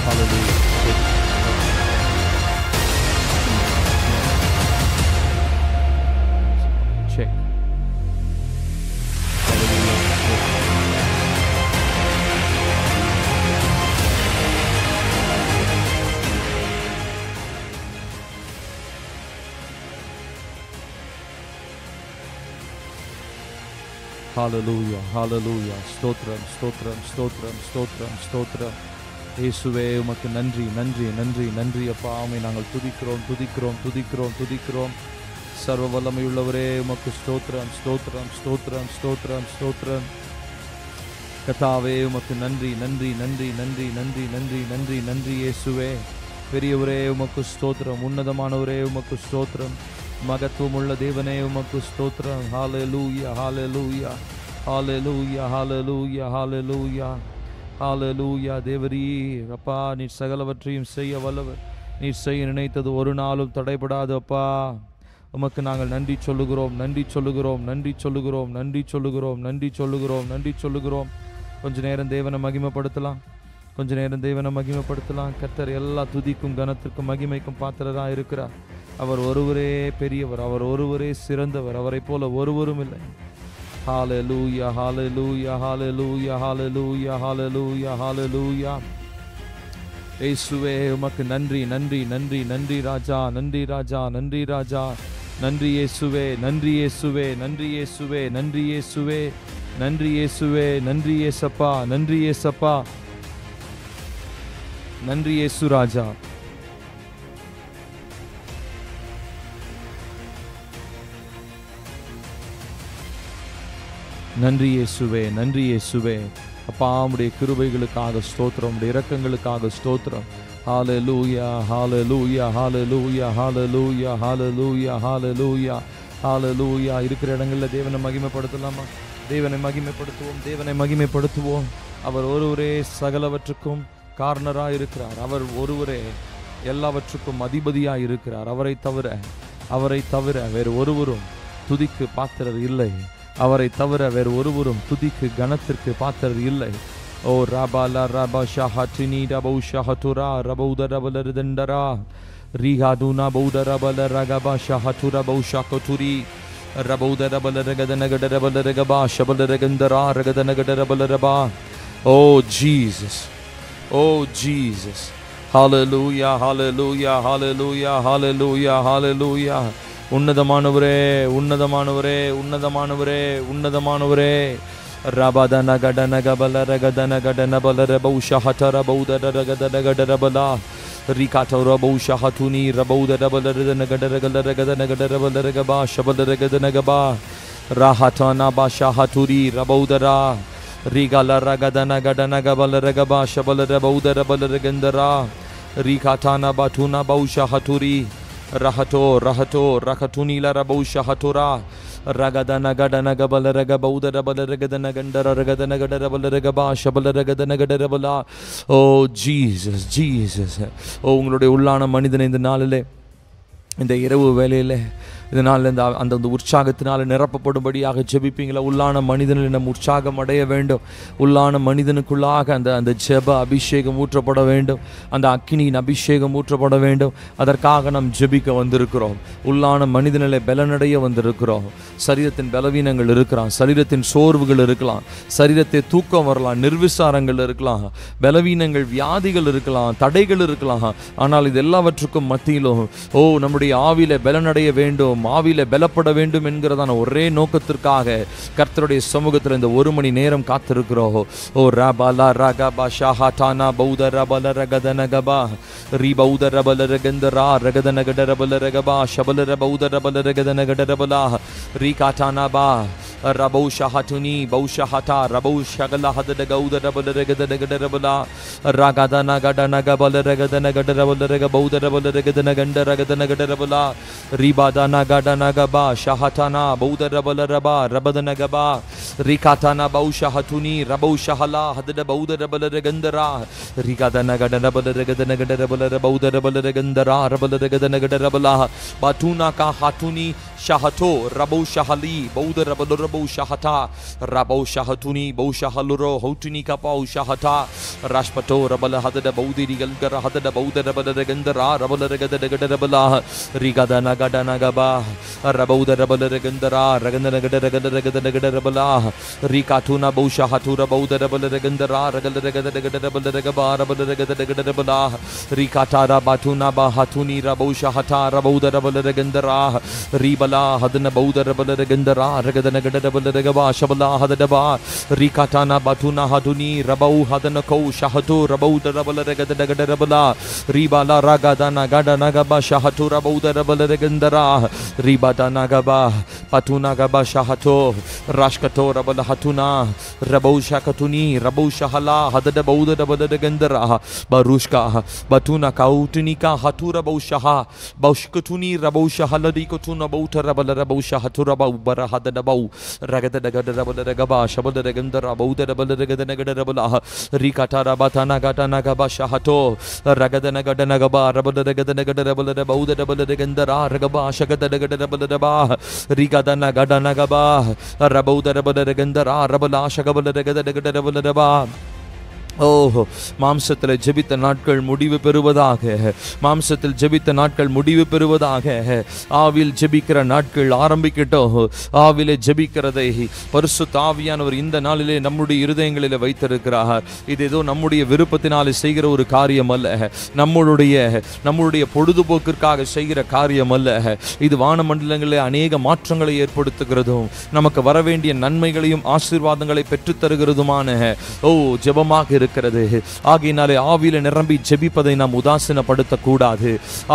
Check. Hallelujah, hallelujah. ஸ்தோத்திரம், ஸ்தோத்திரம், ஸ்தோத்திரம், ஸ்தோத்திரம், ஸ்தோத்திரம். இயேசுவே உமக்கு நன்றி, நன்றி, நன்றி, நன்றி அப்பா. ஆமை நாங்கள் துதிக்கிறோம், துதிக்கிறோம், துதிக்கிறோம், துதிக்கிறோம். சர்வ வல்லமையுள்ளவரே உமக்கு ஸ்தோத்திரம், ஸ்தோத்திரம், ஸ்தோத்திரம், ஸ்தோத்திரம், ஸ்தோத்திரம். கர்த்தாவே உமக்கு நன்றி, நன்றி, நன்றி, நன்றி, நன்றி, நன்றி, நன்றி, நன்றி. இயேசுவே பெரியவரே உமக்கு ஸ்தோத்திரம், உன்னதமானவரே உமக்கு ஸ்தோத்திரம், மகத்துவம் உள்ள தேவனே உமக்கு ஸ்தோத்திரம். ஹல்லேலூயா, ஹல்லேலூயா, ஹல்லேலூயா, ஹல்லேலூயா, ஹல்லேலூயா, ஹல்லேலூயா. தேவரீ அப்பா, நீர் சகலவற்றையும் செய்ய வல்லவர். நீர் செய்ய நினைத்தது ஒரு நாளும் தடைபடாது அப்பா. உமக்கு நாங்கள் நன்றி சொல்லுகிறோம், நன்றி சொல்லுகிறோம், நன்றி சொல்லுகிறோம், நன்றி சொல்லுகிறோம், நன்றி சொல்லுகிறோம், நன்றி சொல்லுகிறோம். கொஞ்ச நேரம் தேவனை மகிமைப்படுத்தலாம், கொஞ்ச நேரம் தேவனை மகிமைப்படுத்தலாம். கர்த்தர் எல்லா துதிக்கும் கனத்திற்கும் மகிமைக்கும் பாத்திரராக இருக்கிறார். அவர் ஒருவரே பெரியவர், அவர் ஒருவரே சிறந்தவர், அவரை போல ஒருவரும் இல்லை. ஹல்லேலூயா, ஹல்லேலூயா, ஹல்லேலூயா, ஹல்லேலூயா, ஹல்லேலூயா, ஹல்லேலூயா. இயேசுவே உமக்கு நன்றி, நன்றி, நன்றி, நன்றி ராஜா, நன்றி ராஜா, நன்றி ராஜா, நன்றி இயேசுவே, நன்றி இயேசுவே, நன்றி இயேசுவே, நன்றி இயேசுவே, நன்றி இயேசுவே, நன்றி இயேசப்பா, நன்றி இயேசப்பா, நன்றி இயேசு ராஜா. நன்றி இயேசுவே, நன்றி இயேசுவே. அப்பா உம்முடைய கிருபைகளுக்காக ஸ்தோத்திரம், உம்முடைய இரக்கங்களுக்காக ஸ்தோத்திரம். ஹல்லேலூயா, ஹல்லேலூயா, ஹல்லேலூயா, ஹல்லேலூயா, ஹல்லேலூயா, ஹல்லேலூயா, ஹல்லேலூயா. இருக்கிற இடங்களில் தேவனை மகிமைப்படுத்தலாமா? தேவனை மகிமைப்படுத்துவோம், தேவனை மகிமைப்படுத்துவோம். அவர் ஒருவரே சகலவற்றுக்கும் காரணராக இருக்கிறார். அவர் ஒருவரே எல்லாவற்றுக்கும் அதிபதியாக இருக்கிறார். அவரை தவிர வேறு ஒருவரும் துதிக்கு பாத்திரர் இல்லை. அவரை தவிர வேறு ஒருவரும் துதிக்கு கனத்திற்கு பாத்திரர் இல்லை. ஓ ராபாலா ராபா ஷாஹாட்டினி ரபௌ ஷாஹதுரா ரபௌத ரபலர்தண்டரா ரீஹாதுனா பௌத ரபல ரகபா ஷாஹதுரா பௌ ஷாகதுரி ரபௌத ரபல ரகதனகட ரபல ரகபா ஷபல ரகந்தரா ரகதனகட ரபல ரபா. ஓ ஜீசஸ், ஓ ஜீசஸ். ஹல்லேலூயா, ஹல்லேலூயா, ஹல்லேலூயா, ஹல்லேலூயா, ஹல்லேலூயா. உன்னதமானவரே, உன்னதமானவரே, உன்னதமானவரே, உன்னதமானவரே. ரபதன கடன கபல ரகதன கடன பல ரபௌ ஷஹதர பௌத ரகதன கட ரபலா ரிகாத ரபௌ ஷஹதுனி ரபௌத ரபல ரகதன கட ரகல ரகதன கட ரபல ரகபா ஷபல ரகதன கபா ராஹதன பா ஷஹதுரி ரபௌதரா ரிகல ரகதன கடன கபல ரகபா ஷபல ரபௌத ரபல ரகந்தரா ரிகாதன பாதுனா பௌ ஷஹதுரி ரஹதோ ரஹதோ ரஹதுனி லரபௌ ஷஹதுரா ரகதன கடன கபல ரகபௌத ரபல ரகதன கண்டர ரகதன கட ரபல ரகபா ஷபல ரகதன கட ரபலா. ஓ ஜீசஸ், ஜீசஸ். ஓ உங்களுடைய உள்ளான மனிதனை இந்த நாளில், இந்த இரவு வேளையில், இதனால் அந்த உற்சாகத்தினால் நிரப்பப்படும்படியாக ஜெபிப்பீங்களா? உள்ளான மனிதனில் நம்ம உற்சாகம் அடைய வேண்டும். உள்ளான மனிதனுக்குள்ளாக அந்த ஜெப அபிஷேகம் ஊற்றப்பட வேண்டும், அந்த அக்கினியின் அபிஷேகம் ஊற்றப்பட வேண்டும். அதற்காக நாம் ஜெபிக்க வந்திருக்கிறோம். உள்ளான மனிதனில் பலனடைய வந்திருக்கிறோம். சரீரத்தின் பலவீனங்கள் இருக்கலாம், சரீரத்தின் சோர்வுகள் இருக்கலாம், சரீரத்தை தூக்கம் வரலாம், நிர்விசாரங்கள் இருக்கலாம், பலவீனங்கள் வியாதிகள் இருக்கலாம், தடைகள் இருக்கலாம். ஆனால் இது எல்லாவற்றுக்கும் மத்தியிலும் ஓ நம்முடைய ஆவியில பலனடைய வேண்டும், ஆவியில பலப்பட வேண்டும் என்கிறதான ஒரே நோக்கத்திற்காக கர்த்தருடைய சமூகத்தில் இந்த ஒரு மணி நேரம் காத்திருக்கிறோம். ஓ ரபலா ரகபா ஷஹாதானா பௌத ரபல ரகதன கபா ரி பௌத ரபல ரகந்தரா ரகதன கட ரபல ரகபா ஷபல ரபௌத ரபல ரகதன கட ரபலா ரி காதானா பா ரபௌ ஷஹதுனி பௌ ஷஹதா ரபௌ ஷகல ஹதத கௌத ரபல ரகதன கட ரபலா ரகதன கடன கபல ரகதன கட ரபல ரக பௌத ரபல ரகதன கண்ட ரகதன கட ரபலா ரிபாதன கடன கபா ஷஹதனா பௌத ரபல ரபா ரபதன கபா ரிகாதன பௌ ஷஹதுனி ரபௌ ஷஹலா ஹதத பௌத ரபல ரகந்தரா ரிகாதன கடன ரபல ரகதன கட ரபல பௌத ரபல ரகந்தரா ரபல ரகதன கட ரபலா பாதுனா கா ஹதுனி ஷஹதோ ரபௌ ஷஹலி பௌத ரபல rabo shahata rabo shahatuni bo shahaluro hotuni kapau shahata rashpato rabala hadada baudiri galgara hadada baudara rabala gandara rabala regada rabala rigada nagada nagaba rabauda rabala gandara raganda regada rabala rikatuna bo shahatura bauda rabala gandara ragala regada rabala regaba rabala regada rabala rikatara batuna ba hatuni rabo shahata rabauda rabala gandara ribala hadana bauda rabala gandara ragada nagada rabala regaba shabala hadaba rikatana batuna haduni rabau hadana ko shahatu rabauda rabala regada rabala ribala ragada nagada nagaba shahatu rabauda rabala gandara ribada nagaba patuna gaba shahato rashkato rabala hatuna rabau shakatuni rabau shahala hadada bauda rabala gandara barushka batuna kautunika hatura bau shaha baushkatuni rabau shahala dikotuna bauta rabala rabau shahatu rabau bara hadada bau ragada nagada rabala regaba shabala gandara bauda rabala regada rabala rikata rabatana gata nagaba shahato ragada nagada nagaba rabala regada nagada rabala bauda rabala gandara ragaba shagada nagada rabala raba rigada nagada nagaba rabauda rabala gandara rabala shagabala regada nagada rabala raba ஓஹோ மாம்சத்தில் ஜெபித்த நாட்கள் முடிவு பெறுவதாக மாம்சத்தில் ஜெபித்த நாட்கள் முடிவு பெறுவதாக ஆவியில் ஜெபிக்கிற நாட்கள் ஆரம்பிக்கட்டும் ஆவிலே ஜெபிக்கிறதை பரிசுத்த ஆவியானவர் இந்த நாளிலே நம்முடைய இருதயங்களில் வைத்திருக்கிறார் இது ஏதோ நம்முடைய விருப்பத்தினாலே செய்கிற ஒரு காரியம் அல்ல நம்மளுடைய பொழுதுபோக்கிற்காக செய்கிற காரியம் அல்ல இது வானமண்டலங்களில் அநேக மாற்றங்களை ஏற்படுத்துகிறதும் நமக்கு வரவேண்டிய நன்மைகளையும் ஆசீர்வாதங்களை பெற்றுத்தருகிறதுமான ஜெபமாக இருக்கிறது ஆகையினாலே ஆவியில நிரம்பி ஜெபிப்பதை நாம் உதாசீனப்படுத்தக்கூடாது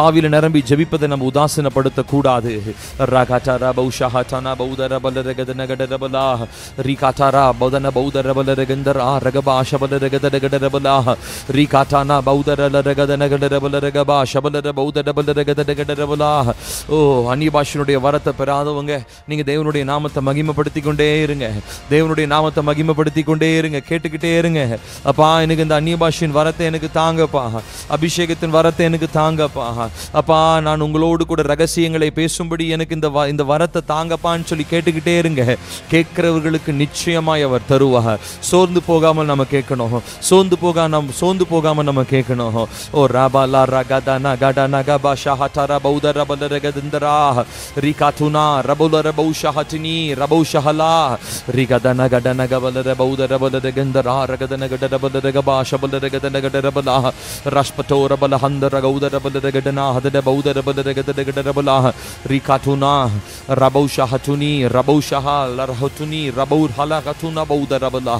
ஆவியில நிரம்பி ஜெபிப்பதை நாம் உதாசீனப்படுத்தக்கூடாது ரகதர பௌஷஹதன பௌதர பலரகதனகடரபலா ரிகதர பௌதன பௌதர பலரகந்தரா ரகபா ஷபலரகதனகடரபலா ரிகதன பௌதர லரகதனகடரபலரகபா ஷபலர பௌதர பலரகதனகடரபலா அந்நிய பாஷையினுடைய வரத்தை பெறாதவங்க நீங்க தேவனுடைய நாமத்தை மகிமைப்படுத்திக் கொண்டே இருங்க தேவனுடைய நாமத்தை மகிமைப்படுத்திக் கொண்டே இருங்க கேட்டுக்கிட்டே இருங்க அப்பா எனக்கு இந்த அந்நிய பாஷையின் வரத்தை எனக்கு தாங்கப்பா அபிஷேகத்தின் வரத்தை எனக்கு தாங்கப்பா அப்பா நான் உங்களோடு கூட ரகசியங்களை பேசும்படி எனக்கு இந்த வரத்தை தாங்கப்பான்னு சொல்லி கேட்டுக்கிட்டே இருங்க கேட்கிறவர்களுக்கு நிச்சயமாய் அவர் தருவார் சோர்ந்து போகாமல் நம்ம கேட்கணும் சோர்ந்து போகாம நம்ம கேட்கணும் ஓ ராபாலா ரகதா நகடா நகபா ஷஹதர பௌதர பலரகதந்தரா ரிகதுனா ரபுலர பௌஷஹதினி ரபௌஷஹலா ரிகதா நகடா நகபலர பௌதர பலரகந்தரா ரகதனகட ரபலரகபா ஷபலரகதனகட ரபலா ரஷ்பதோ ரபல ஹந்தர கௌதர பலரகடனா ஹதட பௌதர பலரகதனகட ரபலா ரிகதுனா ரபௌஷஹதுனி ரபௌஷஹா லரஹதுனி ரபௌர் ஹலகதுனா பௌதர ரபலா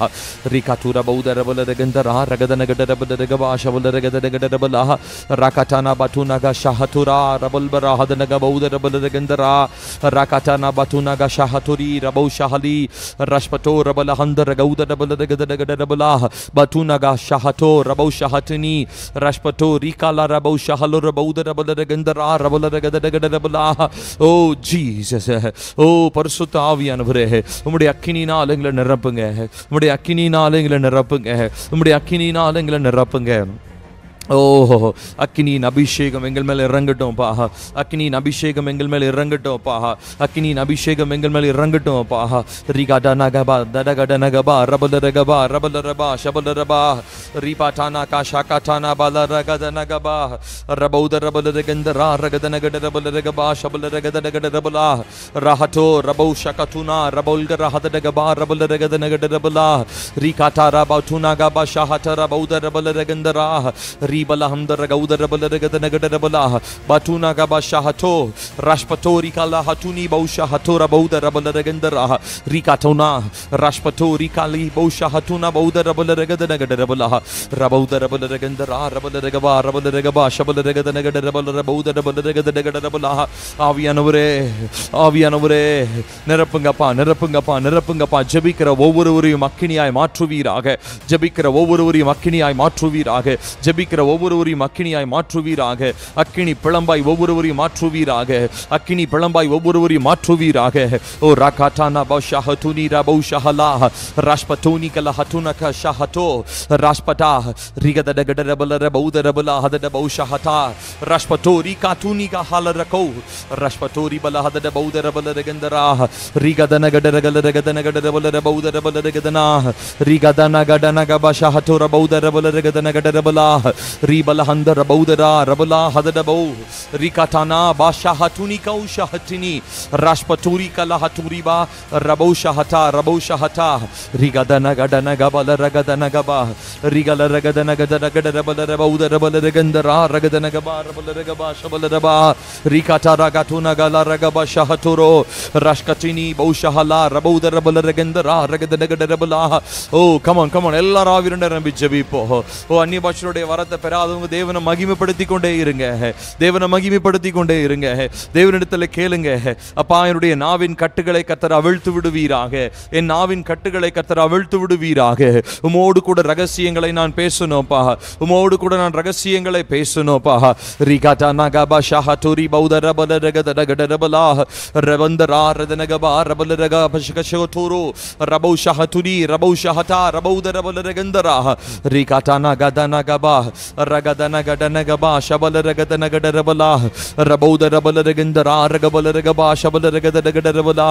ரிகதுர பௌதர பலரகந்தரா ரகதனகட ரபலரகபா ஷபலரகதனகட ரபலா ரகதனா பதுனக ஷஹதுரா ரபல்பரா ஹதனக பௌதர பலரகந்தரா ரகதனா பதுனக ஷஹதுரி ரபௌஷஹலி ரஷ்பதோ ரபல ஹந்தர கௌதர பலரகதனகட ரபலா பதுனக ஷஹதோ ரபௌஷஹத்னி ரஷ்பதோ ரிகலா ரபௌஷஹலு ரபௌதர பலரகந்தரா ரபலரகதனகட ரபலா ஓ ஜீசஸ் ஓ பரிசுத்த ஆவியானவரே உம்முடைய அக்கினியினால் எங்களை நிரப்புங்க உம்முடைய அக்கினியினால் எங்களை நிரப்புங்க உம்முடைய அக்கினியினால் எங்களை நிரப்புங்க ஓஹோ அக்கினியின் அபிஷேகம் எங்கள் மேல் இறங்கட்டும் பாஹா அக்கினியின் அபிஷேகம் எங்கள் மேல் இறங்கட்டும் பாஹா அக்கினியின் அபிஷேகம் எங்கள் மேல் இறங்கட்டும் பாஹா ரிகடா நகபா தடகட நகபா ரபலரகபா ரபலரபா ஷபலரபா ரிபாடானா காஷாகாடானா பலரகத நகபா ரபௌத ரபலரகந்தரா ரகதனகட ரபலரகபா ஷபலரகதனகட ரபலா ரஹதோ ரபௌ ஷகதுனா ரபௌல்கர ஹதனகபா ரபலரகதனகட ரபலா ரிகாடா ரபௌதுனா Kaba ஷஹத ரபௌத ரபலரகந்தரா Ribala hamdara gaudara balaraga nagada bala batuna gaba shahato rashpato rikala hatuni bausha hatora baudara balaragandara rikatona rashpato rikali bausha hatuna baudara balaraga nagada bala rabaudara balaragandara rabalaragaba rabalaragaba shabalaraga nagada balara baudara balaraga nagada bala ஆவியானவரே நிரப்புங்கப்பா ஜெபிக்கிற ஒவ்வொருவரையும் அக்கினியாய் மாற்றுவீராக ஜெபிக்கிற ஒவ்வொருவரையும் அக்கினியாய் மாற்றுவீராக ஜெபிக்கிற ஒவ்வொருவரையும் அக்கினியாய் மாற்றுவீராக. அக்கினி பிளம்பாய் ஒவ்வொருவரையும் மாற்றுவீராக. அக்கினி பிளம்பாய் ஒவ்வொருவரையும் மாற்றுவீராக. ஓ ராகாட்டானா பௌஷஹதுனி ரபௌஷஹலா ராஷ்பதோனி கலஹதுனக ஷஹதோ ராஷ்பதா ரிகதடகடரபல பௌதரபல ஹதட பௌஷஹதா ராஷ்பதோரி காதுனி கஹலரகோ ராஷ்பதோரி பல ஹதட பௌதரபல ரகந்தரா ரிகதனகடரகலரகதனகடரபல பௌதரபல ரகதனா ரிகதனகடனக பஷஹதோ ரபௌதரபல ரகதனகடரபல ரிபல ஹந்தர பௌதரா ரபல ஹதட பௌ ரிகதானா பஷஹதுனி கௌஷஹதினி ராஷ்பதோரி கலஹதுரிபா ரபௌஷஹதா ரபௌஷஹதா ரிகதனகடனகபல ரகதனகபா ரிகல ரகதனகடரகடரபல ரபௌதரபல ரகந்தரா ரகதனகபா ரபல ரகபா ஷபல ரபா ரிகதா ரகதுனகல ரகபா ஷஹதுரோ ராஷ்கதினி பௌஷஹலா ரபௌதரபல ரகந்தரா ரகதனகடரபலா. ஓ கம் ஆன் எல்லாரும் ஆவியில நிரம்பி ஜெபிப்போம். ஓ அந்நிய பாஷையுடைய வரத்தை பெறாதவங்க தேவனை மகிமைப்படுத்தி கொண்டே இருங்க. தேவனை மகிமைப்படுத்தி கொண்டே இருங்க. தேவனிடத்துல கேளுங்க. அப்பா என்னுடைய நாவின் கட்டுகளை கர்த்தர் அவிழ்த்து விடுவீராக. என் நாவின் கட்டுகளை கர்த்தர் அவிழ்த்து விடுவீராக. உமோடு கூட ரகசியங்களை நான் பேசணும்ப்பா. உமோடு கூட நான் ரகசியங்களை பேசணும்ப்பா. ரிகாட்டா நகபா ஷஹதுரி பௌதரபல ரகதனகடரபலா ரவந்தரா ரதனகபா ரபல ரக பஷகஷோதுரு ரபௌ ஷஹதுரி ரபௌ ஷஹதா ரபௌதரபல ரகந்தரா ரிகாட்டா நகதனகபா ரகதனகடனகபா ஷபல ரகதனகடரபலா ரபௌதரபல ரகந்தரா ரகபல ரகபா ஷபல ரகதனகடரபலா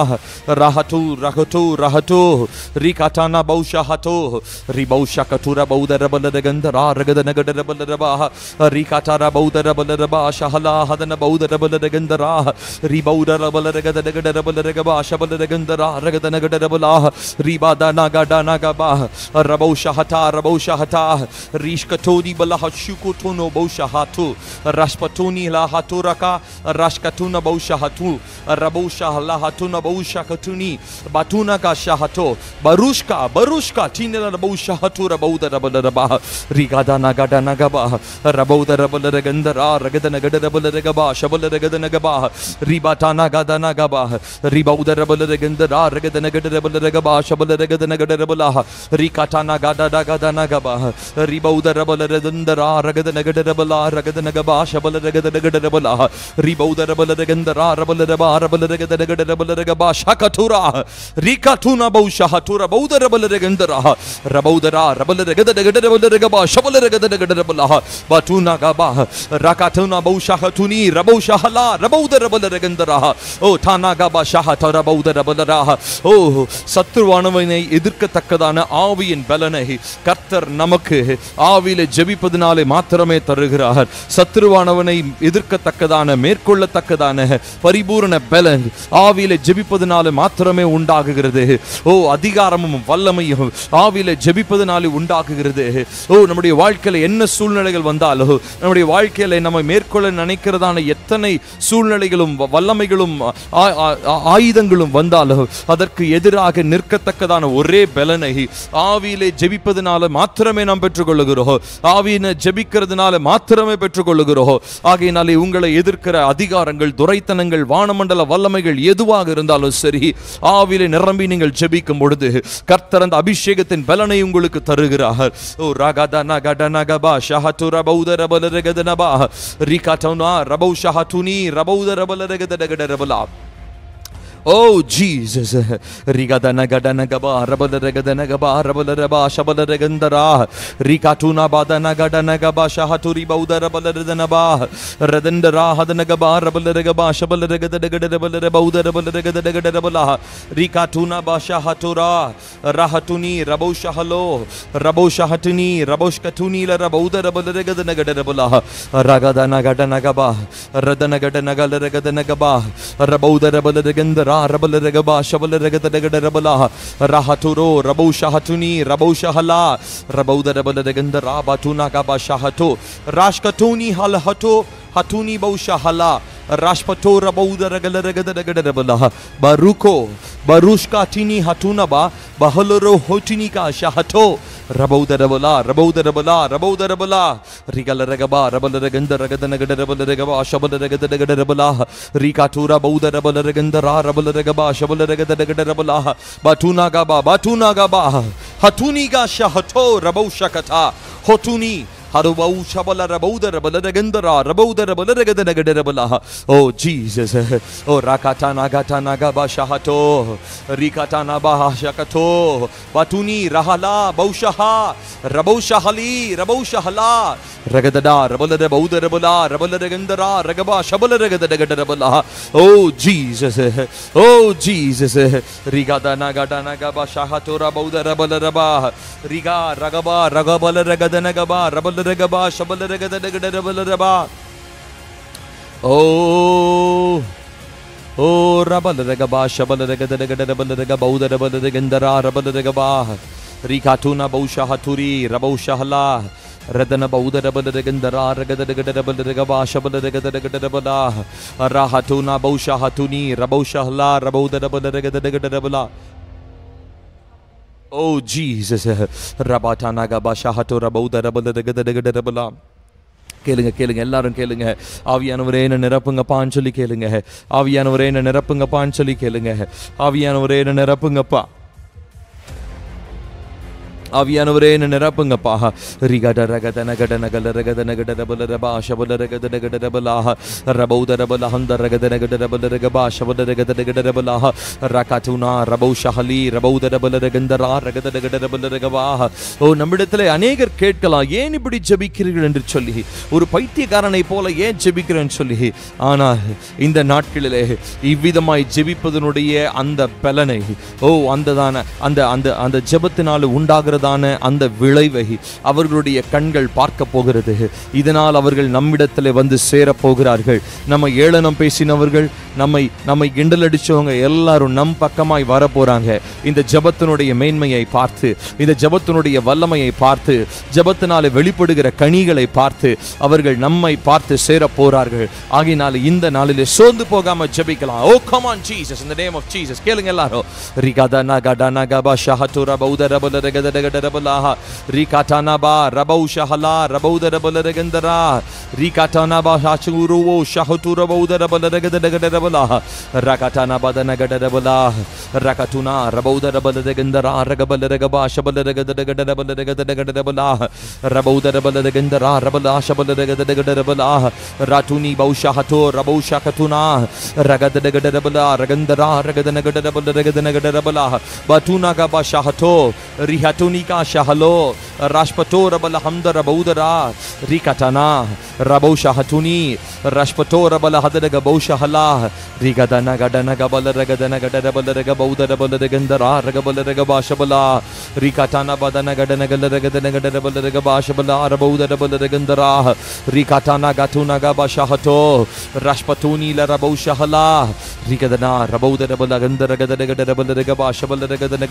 ரஹது ரஹது ரஹது ரிகாட்டானா பௌஷஹது ரிபௌஷகதுர பௌதரபல ரகந்தரா ரகதனகடரபல ரபா ரிகாட்டாரா பௌதரபல ரபா ஷஹலா ஹதன பௌதரபல ரகந்தரா ரிபௌதரபல ரகதனகடரபல ரகபா ஷபல ரகந்தரா ரகதனகடரபலா ரிபாதனகடனகபா ரபௌஷஹதா ரபௌஷஹதா ரிஷ்கதோதி பலஹஷுகுதுனோ பௌஷஹது ராஷ்பதோனி லஹதுரகா ராஷ்கதுன பௌஷஹது ரபௌஷஹலா ஹதுன பௌஷகதுனி பதுனகா ஷஹதோ பருஷ்கா பருஷ்கா டினல பௌஷஹது ரபௌதரபல ரபா ரிகாதனகடனகபா ரபௌதரபல ரகந்தரா ரகதனகடரபல ரகபா ஷபல ரகதனகபா ரிபாதனகதனகபா ரிபௌதரபல ரகந்தரா ரகதனகடரபல ரகபா ஷபல ரகதனகடரபலா ரிகாதனகடனகபா ரிபௌதரபல ரகந்தரா ரகதனகடரபலா ரகதனகபா ஷபல ரகதனகடரபலா ரிபௌதரபல ரகந்தரா ரபல ரபா ரபல ரகதனகடரபல ரகபா ஷகதுரா ரிகாதுனா பௌஷஹதுர பௌதரபல ரகந்தரா ரபௌதரா ரபல ரகதனகடரபல ரகபா ஷபல ரகதனகடரபலா பதுனகபா ரகாதுனா பௌஷஹதுனி ரபௌஷஹலா ரபௌதரபல ரகந்தரா ஓ தானகபா ஷஹதர பௌதரபலரா. ஓ சத்துருவானவனை எதிர்க்கத்தக்கதான ஆவியின் பலனை கர்த்தர் நமக்கு ஆவியிலே ஜெபிப்பதனாலே மாத்திரமே தருகிறார். சத்துருவானவனை எதிர்க்கத்தக்கதான மேற்கொள்ளத்தக்கதான பரிபூரண பலன் ஆவியிலே ஜெபிப்பதனாலே மாத்திரமே உண்டாகுகிறது. ஓ அதிகாரமும் வல்லமையும் ஆவியிலே ஜெபிப்பதனாலே உண்டாகுகிறது. ஓ நம்முடைய வாழ்க்கையில என்ன சூழ்நிலைகள் வந்தாலும், நம்முடைய வாழ்க்கையில நம்ம மேற்கொள்ள நினைக்கிறதான எத்தனை சூழ்நிலைகளும் வல்லமைகளும் ஆயுதங்களும் வந்தாலும் அதற்கு எதிராக நிற்கத்தக்கதான ஒரே பலனை ஆவியிலே ஜெபிப்பதனால மாத்திரமே நாம் பெற்றுக்கொள்ளுகிறோம். ஆவியினை ஜெபிக்கிறதுனால மாத்திரமே பெற்றுக்கொள்ளுகிறோம். ஆகையினாலே உங்களை எதிர்க்கிற அதிகாரங்கள், துரைத்தனங்கள், வானமண்டல வல்லமைகள் எதுவாக இருந்தாலும் சரி, ஆவியிலே நிரம்பி நீங்கள் ஜெபிக்கும் பொழுது கர்த்தர் அந்த அபிஷேகத்தின் பலனை உங்களுக்கு தருகிறார். ஓ ரகதன கடனகபா ஷஹதுர பௌதரபல ரகதனபா ரிகாதனா ரபௌஷஹதுனி ரபௌதரபல ரகதனகடரபலா. Oh Jesus, Rigadanagadanaga, Rabalagadanaga, Rabalaraba, Shabalagandara, Rikatuna Badanagadaga, Shahaturi Bauda Rabaladanaba, Radandara, Hadanagaba, Rabalagaba, Shabalagadagadabauda Rabalagadagabala, Rikatuna Bashahatura, Rahatuni, Raboshahalo, Raboshahatuni, Raboshkatuni, Rabauda Rabalagadanagadabala, Ragadanagadanaga, Radanagadanaga, Rabauda Rabalagadandara. Rabalagaba, Shabalagadagadabala, Rahaturo, Raboshahatuni, Raboshahala, Rabauda Rabalagandara, Batunagaba Shahato, Rashkatuni Halahato, Hatuni Baushahala, Rashpato Rabauda Ragalagadagadabala, Baruko, Barushka Tini Hatunaba, Bahaloro Hotinika Shahato, Rabauda Rabala, Rabauda Rabala, Rabauda Rabala, Rigalaragaba, Rabalaganda Ragadanagadabala, Shabalagadagadabala, Rikatura Bauda Rabalagandara, Rabalagaba, Shabalagadagadabala, Batunagaba, Batunagaba, Hatuniga Shahato, Raboshakata, Hotuni. Harubau Shabala Rabauda Rabalagendara, Rabauda Rabalagadanagadabala. Oh Jesus. Oh Rakatana Gatana Gabashahato, Rikatana Bahashakato, Batuni Rahala, Baushaha, Raboshahali, Raboshahala, Ragadada, Rabala Rabauda Rabala, Rabalagendara, Ragaba, Shabala Ragadanagadabala. Oh Jesus. Oh Jesus. Rigadana Gatana Gabashahato, Rabauda Rabalaraba, Riga, Ragaba, Ragabala Ragadanagaba, Rabalaragaba, Shabala Ragadanagadabala. Oh, oh, Rabalaragaba, Shabala Ragadanagadabala, Bauda Rabalagendara, Rabalaragaba, Rikatuna Baushahaturi, Raboshahala, Radana Bauda Rabalagendara, Ragadanagadabala, Shabala Ragadanagadabala, Rahatuna Baushahatuni, Raboshahala, Rabauda Rabalagadanagadabala. Oh Jesus, Rabatana Gabashahato, Rabauda Rabalagadanagadabala. கேளுங்க எல்லாரும் கேளுங்க ஆவியானவரே என்ன நிரப்புங்கப்பான்னு சொல்லி கேளுங்க ஆவியானவரே என்ன நிரப்புங்கப்பான்னு சொல்லி கேளுங்க ஆவியானவரே என்ன நிரப்புங்கப்பா ஆவியானவரே என்ன நிரப்புங்கப்பா ரிகட ரகதன கடன கல ரகதன கடரபல ரபா ஷபல ரகதன கடரபலாஹ ரபௌத ரபல ஹந்த ரகதன கடரபல ரகபா ஷபல ரகதன கடரபலாஹ ரகதுனா ரபௌஷஹலி ரபௌத ரபல ரகந்தரா ரகதன கடரபல ரகபாஹ. ஓ நம்மிடத்திலே அநேகர் கேட்கலாம் ஏன் இப்படி ஜெபிக்கிறீர்கள் என்று சொல்லி ஒரு பைத்தியக்காரனை போல ஏன் ஜெபிக்கிறேன்னு சொல்லி. ஆனால் இந்த நாட்களிலே இவ்விதமாய் ஜெபிப்பதனுடைய அந்த பலனை அந்த ஜெபத்தினால் உண்டாகிற அந்த விளைவை அவர்களுடைய கண்கள் பார்க்க போகிறது. இதனால் அவர்கள் நம்மிடத்தில் வந்து சேர போகிறார்கள். நம்ம ஏளனம் பேசினவர்கள், நம்மை கிண்டல் அடிச்சவங்க எல்லாரும் நம் பக்கமாய் வர போறாங்க. இந்த ஜெபத்தினுடைய மேன்மையை பார்த்து, இந்த ஜெபத்தினுடைய வல்லமையை பார்த்து, ஜெபத்தினால வெளிப்படுகிற கனிகளை பார்த்து அவர்கள் நம்மை பார்த்து சேர போறார்கள். ஆகையினால இந்த நாளிலே சோர்ந்து போகாம ஜெபிக்கலாம். Oh come on Jesus, in the name of Jesus. கேளுங்க எல்லாரும். ரிகதனா கடனா Kaba ஷஹதுர பௌத ரபல ரகத Rabalaha, Rikatana ba, Raboshahala, Rabauda Rabalagendara, Rikatana ba Hachuru, Shahutura Bauda Rabalagadabalaha, Rakatana Badanagadabala, Rakatuna, Rabauda Rabalagendara, Ragabalagaba, Shabalagadabalagadabala, Rabauda Rabalagendara, Rabala Shabalagadabala, Ratuni Baushahato, Raboshakatuna, Ragadabala, Ragandara, Ragadanagadabala, Batuna Gabashahato, Rihatuni Shahalo, Rashpatora Balahamda Rabaudara, Rikatana, Raboshahatuni, Rashpatora Balahadagaboshahala, Rigadana Gadana Gabala Ragadana Gadabala Regabauda Rabalagandara, Regabala Regabashabala, Rikatana Badana Gadana Gadagabala Regabashabala, Rabauda Rabalagandara, Rikatana Gatuna Gabashahato, Rashpatuni La Raboshahala, Rikadana, Rabauda Rabalagandara Gadagabala Regabashabala Regadana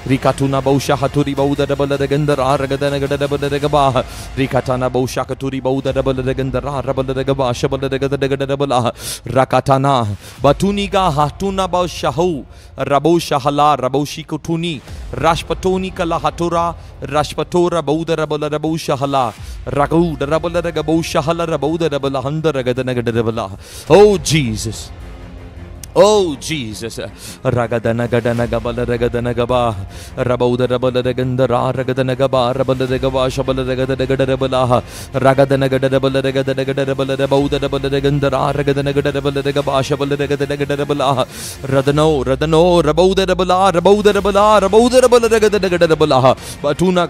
Rikatuna Baushahaturi Bauda Rabalagandara, Ragadana Gadabala Rikatana Baushakaturi Bauda Rabalagandara, Rabalagaba, Shabalagada Rakatana, Batuniga Hatuna Baushahu, Raboshahala, Raboshikutuni, Rashpatoni Kalahatura, Rashpatora Bauda Rabalaboshahala, Ragu, the Rabalagaboshahala, Rabauda Rabalahanda Ragadana. Oh Jesus. Oh Jesus, Ragadana Gadana Gabala Ragadana Gaba, Rabauda Rabala Regandara, Ragadana Gaba, Rabala Regaba, Shabala Regadabala, Ragadana Gadabala Regadabala, Rabauda Rabala Regandara, Ragadana Gadabala Regaba, Shabala Regadabala, Radano, Rabauda Rabala, Rabauda Rabala, Rabauda Rabala Regadabala, Batuna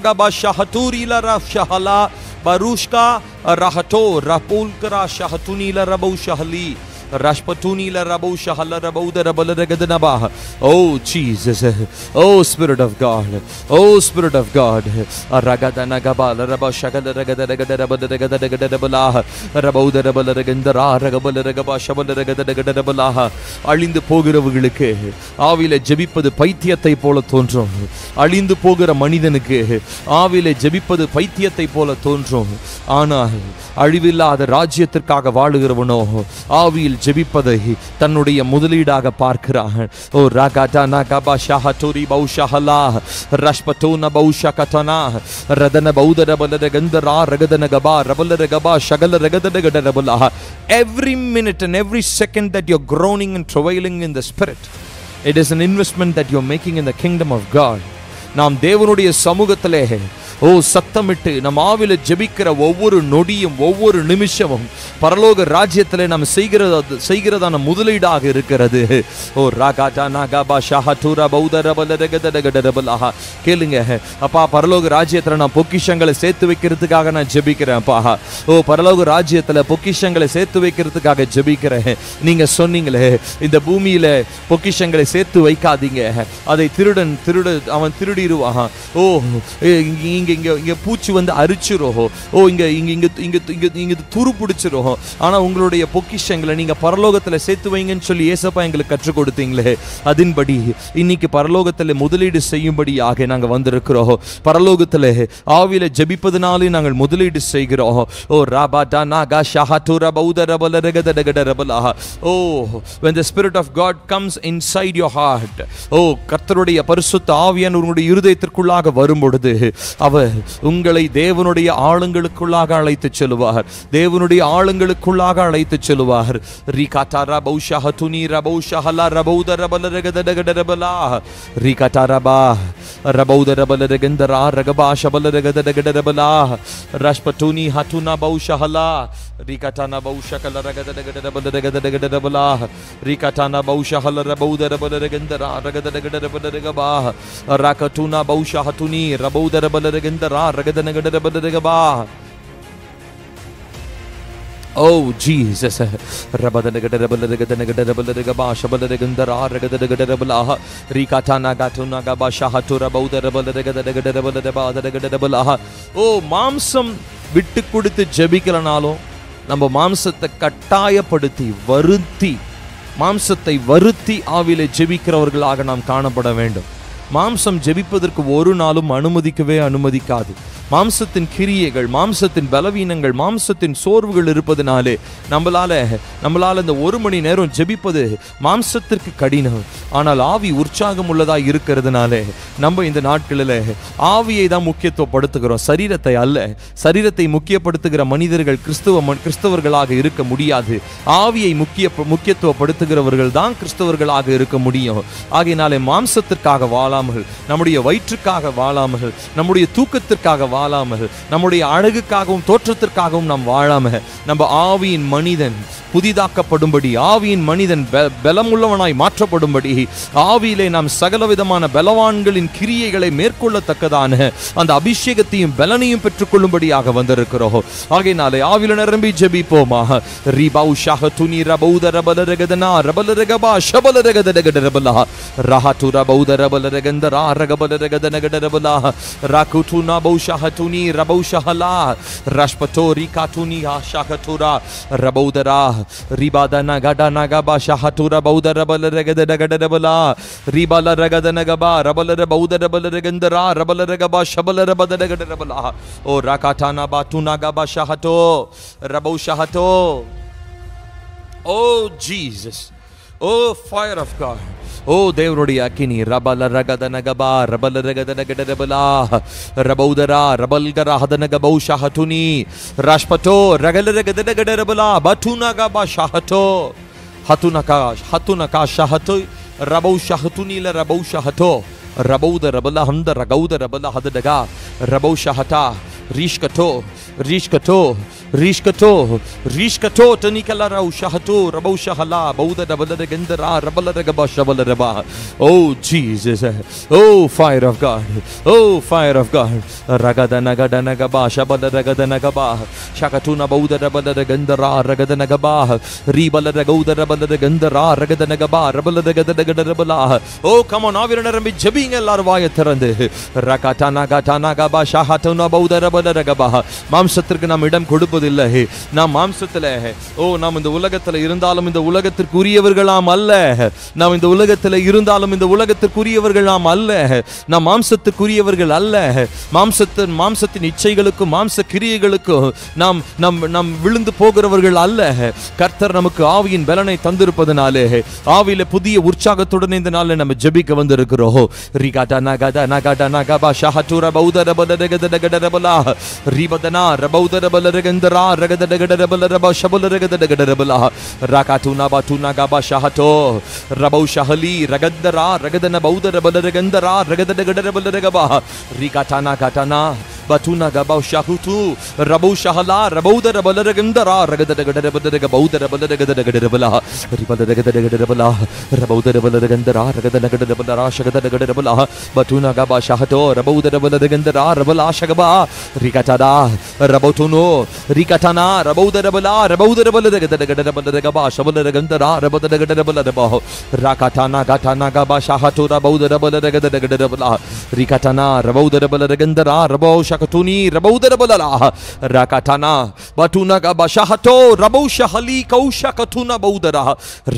Gaba, Shahaturi La Shahala, Barushka, Rahato, Rapulkara, Shahatuni La Rabu Shahali. Rashpatuni la Raboshahala Rabauda Rabalagadanabaha. Oh Jesus, oh Spirit of God, oh Spirit of God, Ragadana Gabala Rabashagala Ragadagadagadagadagadagadagadabalaha, Rabauda Rabalagandara, Ragabala Ragabashabala Ragadagadagadabalaha, Alindu Pogaravuluke, Avile Jebipadu Paithiyathai pola thonrum, Alindu Pogara Manidanuke, Avile Jebipadu Paithiyathai pola thonrum, Ana, Alivilla, the Rajyathirkaga Valugiravano, Avil ஜெபிப்பதை தன்னுடைய முதலீடாக பார்க்கிறார். ஓ ராகதனா Kaba ஷஹதுரி பௌஷஹலா ரஷ்பதுனா பௌஷகதனா Rathana பௌதர பலதகந்தரா ரகதன Kaba ரபலர Kaba ஷகல ரகதன கடரபலா. Every minute and every second that you're groaning and travailing in the spirit, it is an investment that you're making in the kingdom of God. நாம் தேவனுடைய சமூகத்திலே சத்தமிட்டு நம் ஆவில ஜெபிக்கிற ஒவ்வொரு நொடியும் ஒவ்வொரு நிமிஷமும் பரலோக ராஜ்யத்திலே நாம் செய்கிறதான முதலீடாக இருக்கிறது. கேளுங்க அப்பா, பரலோக ராஜ்யத்துல நான் பொக்கிஷங்களை சேர்த்து வைக்கிறதுக்காக நான் ஜெபிக்கிறேன் அப்பா. பரலோக ராஜ்யத்துல பொக்கிஷங்களை சேர்த்து வைக்கிறதுக்காக ஜெபிக்கிறேன். நீங்க சொன்னீங்களே, இந்த பூமியில பொக்கிஷங்களை சேர்த்து வைக்காதீங்க, அதை அவன் திருடிடுவான். இங்க பூச்சி வந்து அரிச்சிரும், இங்க துரு பிடிச்சிரும். ஆனா உங்களுடைய பொக்கிஷங்களை நீங்க பரலோகத்துல சேர்த்து வைங்கன்னு சொல்லி ஏசப்பா எங்களுக்கு கற்றுக் கொடுத்தீங்களே, அதன்படி இன்னைக்கு பரலோகத்துல முதலீடு செய்யும்படியாக நாங்க வந்திருக்கிறோம். பரலோகத்துல ஆவியில ஜெபிப்பதனாலே நாங்கள் முதலீடு செய்கிறோம். When the Spirit of God comes inside your heart, கர்த்தருடைய பரிசுத்த ஆவியானவர் உங்களுடைய இருதயத்திற்குள்ளாக வரும் பொழுது அவர் உங்களை தேவனுடைய ஆளுங்களுக்குள்ளாக அழைத்து செல்வார். தேவனுடைய ஆளுங்களுக்குள்ளாக அழைத்து செல்வார். ரிகாதாரா பௌஷஹதுனி ரபௌஷஹலா ரபௌதரபலரகதடகடரபலா ரிகாதாரபா ரபௌதரபலரகந்தரா ரகபாஷபலரகதடகடரபலா ரஷ்பதுனி ஹதுனா பௌஷஹலா ரிகாதானா பௌஷகலரகதடகடரபலரகதடகடரபலா ரிகாதானா பௌஷஹல ரபௌதரபலரகந்தரா ரகதடகடரபலரகபா ராகதுனா பௌஷஹதுனி ரபௌதரபலரகந்தரா ரகதடகடரபலரகபா. Oh Jesus, மாம்சம் விட்டு கொடுத்து ஜெபிக்கலனாலும் நம்ம மாம்சத்தை கட்டாயப்படுத்தி மாம்சத்தை வருத்தி ஆவிலே ஜெபிக்கிறவர்களாக நாம் காணப்பட வேண்டும். மாம்சம் ஜெபிப்பதற்கு ஒரு நாளும் அனுமதிக்காது. மாம்சத்தின் கிரியைகள், மாம்சத்தின் பலவீனங்கள், மாம்சத்தின் சோர்வுகள் இருப்பதனாலே நம்மளால இந்த ஒரு மணி நேரம் ஜெபிப்பது மாம்சத்திற்கு கடினம். ஆனால் ஆவி உற்சாகம் உள்ளதா இருக்கிறதுனாலே நம்ம இந்த நாட்களில் ஆவியை தான் முக்கியத்துவப்படுத்துகிறோம், சரீரத்தை அல்ல. சரீரத்தை முக்கியப்படுத்துகிற மனிதர்கள் கிறிஸ்தவர்களாக இருக்க முடியாது. ஆவியை முக்கியத்துவப்படுத்துகிறவர்கள் தான் கிறிஸ்தவர்களாக இருக்க முடியும். ஆகையினாலே மாம்சத்திற்காக வாழாமல், நம்முடைய வயிற்றுக்காக வாழாமல், நம்முடைய தூக்கத்திற்காக வாழாமல், நம்முடைய அழகுக்காகவும் தோற்றத்திற்காகவும் நாம் வாழாமல், நம்ம ஆவியின் மனிதன் புதிதாக்கப்படும்படி, ஆவியின் மனிதன் பலமுள்ளவனாய் மாற்றப்படும்படி, ஆவியிலே நாம் சகலவிதமான பலவான்களின் கிரியைகளை மேற்கொள்ளத்தக்கதான அந்த அபிஷேகத்தையும் பலனையும் பெற்றுக்கொள்ளும்படியாக வந்திருக்கிறோம். ஆகையினாலே ஆவியில நிரம்பி ஜெபிப்போமா. ரிபௌஷஹதுனி ரபௌதரபலரகதனா ரபலரகபா ஷபலரகதடகடரபலா ரஹது ரபௌதரபலரகந்தரா ரகபலரகதனகடரபலா ராகுதுனா பௌஷஹதுனி ரபௌஷஹலா ரஷ்பதோரி காதுனி ஆஷஹதுரா ரபௌதரா ரிபாதனா கடனா கபா ஷஹதுரா பௌதரபலரகதடகடரபலா ரிபலரகதனகபா ரபலரபௌதரபலரகந்தரா ரபலரகபா ஷபலரபதடகடரபலா ஓ ராகாதானா பாதுனா Kaba ஷஹதோ ரபௌஷஹதோ. Oh Jesus, oh fire of God, oh தேவனுடைய அக்கினி ரபலரகதனகபா ரபலரகதனகடரபலா ரபௌதரா ரபல்கரஹதனகபௌ ஷஹதுனி ரஷ்பதோ ரகலரகதனகடரபலா பதுனகபா ஷஹதோ ஹதுனகா ஷஹதோ ரபௌ ஷஹதுனி லரபௌ ஷஹதோ ரபௌத ரபல ஹந்த ரகௌத ரபல ஹதடகா ரபௌ ஷஹதா ரிஷ்கதோ தனிகலரௌ ஷஹதோ ரபௌ ஷஹலா பௌத ரபலரகந்தரா ரபலரகபா ஷபலரபா. Oh Jesus, oh fire of God, oh fire of God. ரகதனகடனகபா ஷபலரகதனகபா ஷகதுனா பௌத ரபலரகந்தரா ரகதனகபா ரிபலரகௌத ரபலரகந்தரா ரகதனகபா ரபலரகதனகடரபலா. Oh come on, ஆவியில நிரம்பி ஜெபிங்க எல்லாரும் வாயை திறந்து. ரகதனகடனகபா ஷஹதுனா பௌத ரபலரகபா. மாம்சத்திற்கு நாம் இடம் கொடுப்பதில்லை. நாம் மாம்சத்தில் நாம் இந்த உலகத்தில் இருந்தாலும் இந்த உலகத்திற்குரியவர்கள் நாம் அல்ல. நாம் இந்த உலகத்தில் இருந்தாலும் இந்த உலகத்திற்குரியவர்கள் நாம் அல்ல. நாம் மாம்சத்துக்குரியவர்கள் அல்ல. மாம்சத்தின் இச்சைகளுக்கும் மாம்ச கிரியைகளுக்கும் நாம் விழுந்து போகிறவர்கள் அல்ல. கர்த்தர் நமக்கு ஆவியின் பலனை தந்திருப்பதனாலே ஆவியில புதிய உற்சாகத்துடன் இந்த நாளில் நம்ம ஜெபிக்க வந்திருக்கிறோம். ரிகாடா நகடா நகடா நகபா ஷஹதுரா பௌதரபலரகதடகடரபலா ரிபதனா rabauda balaregandara ragadadagadabala shabalaragadadagadabala rakatuna batuna gaba shahato rabau shahali ragadara ragadana bauda balaregandara ragadadagadabala rikatana katana batuna gaba shahutu rabau shahala rabauda balaregandara ragadadagadabala bauda balaregadagadabala ribalagadadagadabala rabauda balaregandara ragadadagadabala shagadadagadabala batuna gaba shahato rabauda balaregandara rabala shagaba rikatada rabotuno rikatana rabauda rabauda balaregadagadabala shabalagandara rabadagadabala rakatana gatana gaba shahato rabauda balaregadagadabala rikatana rabauda balaregandara rabau shakatuni rabauda bala rakatana batuna gaba shahato rabau shahali kaushakatuna baudara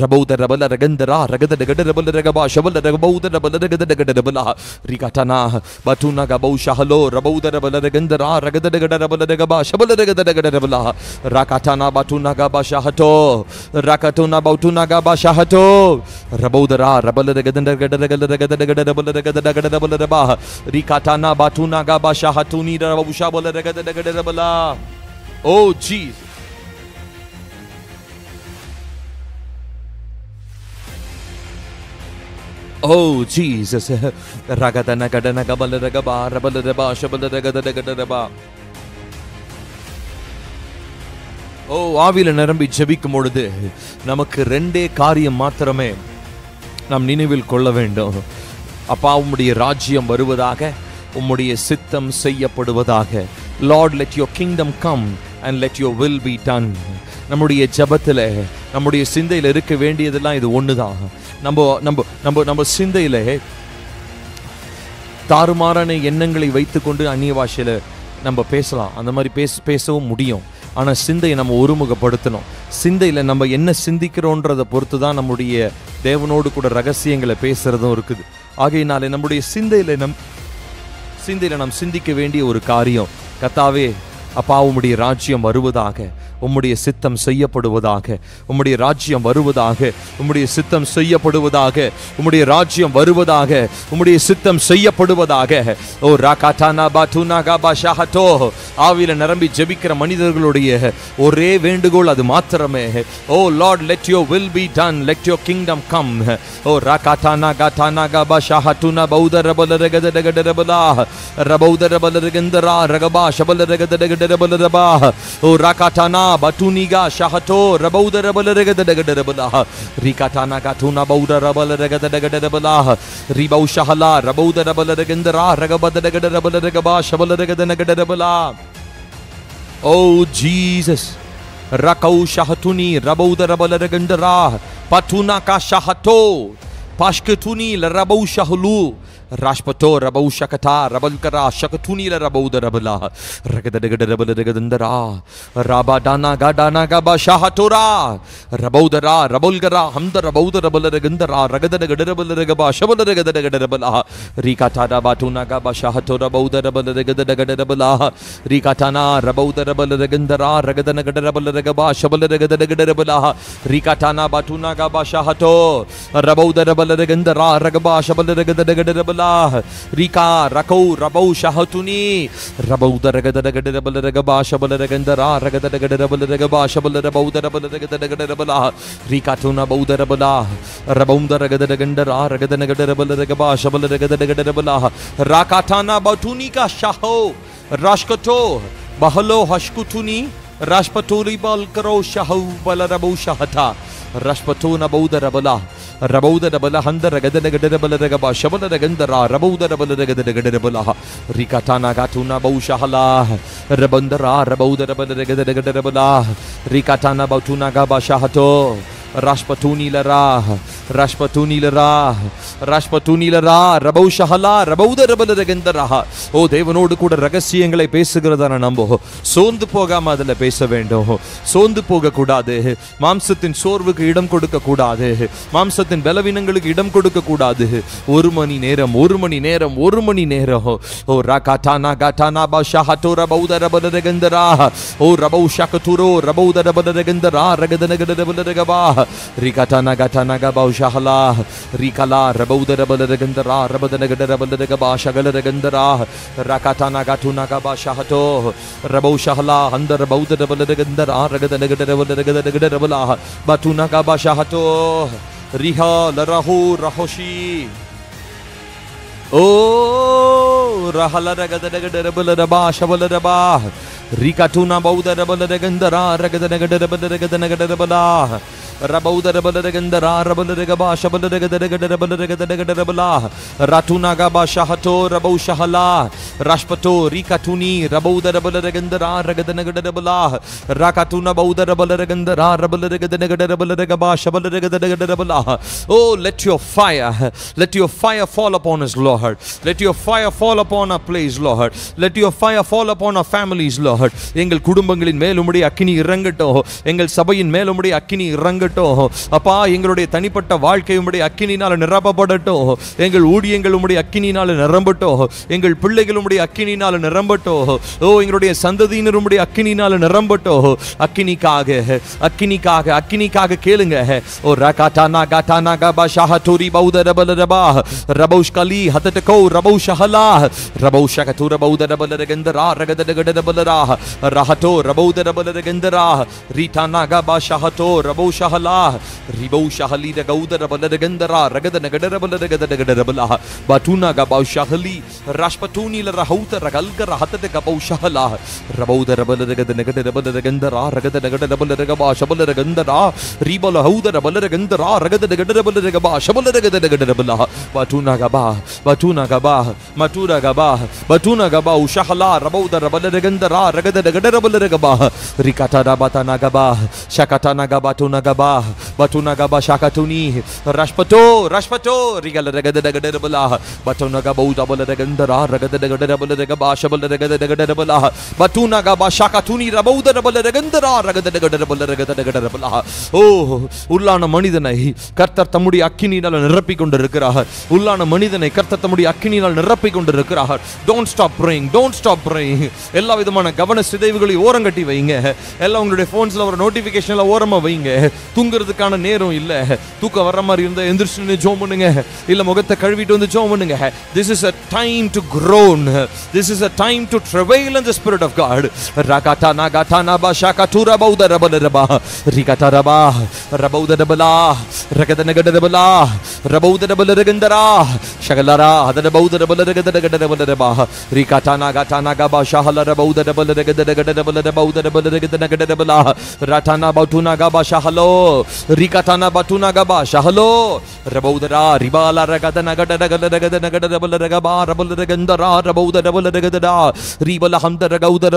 rabauda balaregandara ragadadagadabala gaba shabalagabauda balaregadagadabala rikatana batuna gaba shahalo rabauda balaregandara ragadadagadabala gaba shabalagadagadabala rakatana batuna gaba shahato rakatuna batuna gaba shahato rabaudara rabalagadagadabala rikatana batuna gaba shahatuni rabau shabalagadagadabala. Oh Jesus. Oh Jesus. Ragadana gadana gabala gaba rabalaba shabalagadagadabala. ஓ ஆவியில நிரம்பி ஜெபிக்கும் பொழுது நமக்கு ரெண்டே காரியம் மாத்திரமே நாம் நினைவில் கொள்ள வேண்டும். அப்பா உம்முடைய ராஜ்யம் வருவதாக, உம்முடைய சித்தம் செய்யப்படுவதாக. Lord, let your kingdom come and let your will be done. நம்முடைய ஜெபத்துல நம்முடைய சிந்தையில இருக்க வேண்டியதெல்லாம் இது ஒண்ணுதான். நம்ம சிந்தையில தாறுமாறான எண்ணங்களை வைத்துக்கொண்டு அந்நிய பாஷையில நம்ம பேசலாம், அந்த மாதிரி பேசவும் முடியும். ஆனால் சிந்தையை நம்ம ஒருமுகப்படுத்தணும். சிந்தையில் நம்ம என்ன சிந்திக்கிறோன்றதை பொறுத்து தான் நம்முடைய தேவனோடு கூட ரகசியங்களை பேசுறதும் இருக்குது. ஆகையினாலே நம்முடைய சிந்தையில் நாம் சிந்திக்க வேண்டிய ஒரு காரியம், கர்த்தாவே அப்பா உம்முடைய ராஜ்யம் வருவதாக, உம்முடைய சித்தம் செய்யப்படுவதாக, உம்முடைய ராஜ்யம் வருவதாக, உம்முடைய சித்தம் செய்யப்படுவதாக, உம்முடைய ராஜ்யம் வருவதாக, உம்முடைய சித்தம் செய்யப்படுவதாக. ஓ ராகாட்டானா பாቱனா காபா ஷாஹட்டோ. ஆவியில நிரம்பி ஜெபிக்கிற மனிதர்களுடைய ஒரே வேண்டுகோள் அது மாத்திரமே. O lord, let your will be done, let your kingdom come. ஓ ராகாட்டானா காட்டானா காபா ஷாஹட்டுனா பௌதர பலரகதகதரபலா ரபௌதர பலரகந்தரா ரகபா ஷபலரகதகதரபலரபா. ஓ ராகாட்டானா batuniga shahato rabaudara balaregadagadagadabala rikatana gatuna baudara balaregadagadagadabala ribau shahala rabaudara balaregandara ragabadagadagadabala shabalaragadagadagadabala. Oh Jesus, rakau shahatuni rabaudara balaregandara patuna ka shahato pashkatuni rabau shahlu Rashpato Rabau Shakata Rabalkara Shakatuni Rabauda Rabala Ragadagadagadandara Rabadana Gadana Gaba Shahatora Rabaudara Rabulgara Hamda Rabauda Rabalagandara Ragadagadagadabala Shabalagadagadagadabala Rikatada Batuna Gaba Shahatora Bauda Rabalagadagadagadabala Rikatana Rabauda Rabalagandara Ragadanagadabala Shabalagadagadagadabala Rikatana Batuna Gaba Shahato Rabauda Rabalagandara Ragaba Shabalagadagadagadabala Rika Rakau Rabau Shahatuni Rabauda Ragadagadagadabala Ragaba Shabalagadandara Ragadagadagadabala Shabalagadagadagadabala Rikatuna Bauda Rabala Rabaunda Ragadagandara Ragadanagadabala Ragaba Shabalagadagadagadabala Rakatana Batunika Shaho Rashkato Bahalo Hashkutuni Rashpaturi Balkaro Shahu Balarabu Shahata Rashpatuna Bauda Rabala Rabauda Rabala Handa Ragadanagadabala Ragaba Shabalagandara Rabauda Rabalagadagadagadabala Rikatana Gatuna Baushahala Rabandara Rabauda Rabalagadagadagadabala Rikatana Bautuna Gaba Shahato Rashpatuni Lara Rashpatuni Lara Rashpatuni Lara Rabau Shahala Rabauda Rabalagadandara. Oh Devanodu Kuda Ragasiyangalai Pesugiradana Nambo Sondu Pogama adala pesa vendum Sondu Poga Kudade Mamsathin Sorvukku idam kodukka Kudade Mamsathin Belavinangalukku idam kodukka Kudade Oru mani neram Oh Rakatana Gatana Bashahato Rabauda Rabalagadandara Oh Rabau Shakaturo Rabauda Rabalagadandara Ragadanagadabala Rikatana Gatana Gabau shahala rikala rabaudara balagandara rabadanagadara balagaba shagalaragandara rakatana gatuna gaba shahato rabau shahala under rabaudara balagandara ragadanagadara balagandara bala batuna gaba shahato riha larahu rahoshi oh rahala ragadanagadara balaba shabalaraba Rikatuna Baudara Balagandara, Ragadanagadara Balagandara Bala, Rabaudara Balagandara, Rabalagaba, Shabalagadagadara Bala, Ratunagaba Shahato, Rabau Shahala, Rashpato, Rikatuni, Rabaudara Balagandara, Ragadanagadara Bala, Rakatuna Baudara Balagandara, Rabalagadagadara Balagaba, Shabalagadagadara Bala. Oh, let your fire fall upon us, Lord. Let your fire fall upon our place, Lord. Let your fire fall upon our families, Lord. எங்கள் குடும்பங்களின் மேல் உம்முடைய அக்கினி இறங்கட்டும் எங்கள் சபையின் மேல் உம்முடைய அக்கினி இறங்கட்டும் அப்பா எங்களுடைய தனிப்பட்ட வாழ்க்கை உம்முடைய அக்கினியினால் நிரப்பப்படட்டும் எங்கள் ஊழியங்கள் உம்முடைய அக்கினியினால் நிரம்பட்டும் எங்கள் பிள்ளைகள் உம்முடைய அக்கினியினால் நிரம்பட்டும் ஓ எங்களுடைய சந்ததியினர் உம்முடைய அக்கினியினால் நிரம்பட்டும் அக்கினிக்காக கேளுங்க ஓ ரகாதானா காதானா Kaba ஷஹதுரி பௌதர பலரபா ரபௌஷ்கலி ஹததகோ ரபௌஷஹலா ரபௌஷகதுர பௌதர பலரகந்தரா ரகதகடத பலரா Rahato, Rabodara Balagendara, Ritana Gaba Shahato, Rabo Shahala, Ribo Shahali, the Gaudara Balagendara, Ragadanagadara Balagadagadagadabala, Batuna Gaba Shahali, Rashpatuni, La Rahota, Ragalga, Rahata de Gabo Shahala, Rabodara Balagadanagadabalagendara, Ragadanagadabala Shabalagandara, Ribola Houda, Balagendara, Ragadanagadabala Shabalagadagadabala, Batuna Gaba, Matura Gaba, Batuna Gaba, Shahala, Rabodara Balagendara. Ragadagaba, Rikata Rabatana Gaba, Shakatana Gabatuna Gaba, Batuna Gaba Shakatuni, Rashpato, Rigala Ragadagabala, Batuna Gaba Balagandara, Ragadagaba, Shabalagabala, Batuna Gaba Shakatuni, Raboda Balagandara, Ragadagabala. Oh, Ulana Manidanai, Karta Tamudi Akinal and Rapikunda Rakara, Ulana Manidanai, Karta Tamudi Akinal and Rapikunda Rakara. Don't stop praying. Ella with the man. கவன சிதைவுகளை ஓரங்கட்டி வைங்க எல்லாம் உங்களுடைய போன்ஸ்ல ஒரு நோட்டிபிகேஷன்ல ஓரமா வைங்க தூங்குறதுக்கான நேரம் இல்ல தூக்க வர மாதிரி இருந்தா எந்திரச்சு ஜெபம் பண்ணுங்க இல்ல முகத்தை கழுவிட்டு வந்து ஜெபம் பண்ணுங்க this is a time to groan this is a time to travail in the spirit of God rakata nagatana ba shakatura baudara balaba rikataraba rabaudara bala rakadanagadara bala rabaudara balagandara shagalara adana baudara balagandara balaba rikata nagatana gaba shahala rabaudara Ratana Batuna Gaba Shahalo, Rikatana Batuna Gaba Shahalo, Rabaudara, Ribala Ragadana Gadagaba, Rabalagandara, Rabaudara, Ribala Hamda Ragauda,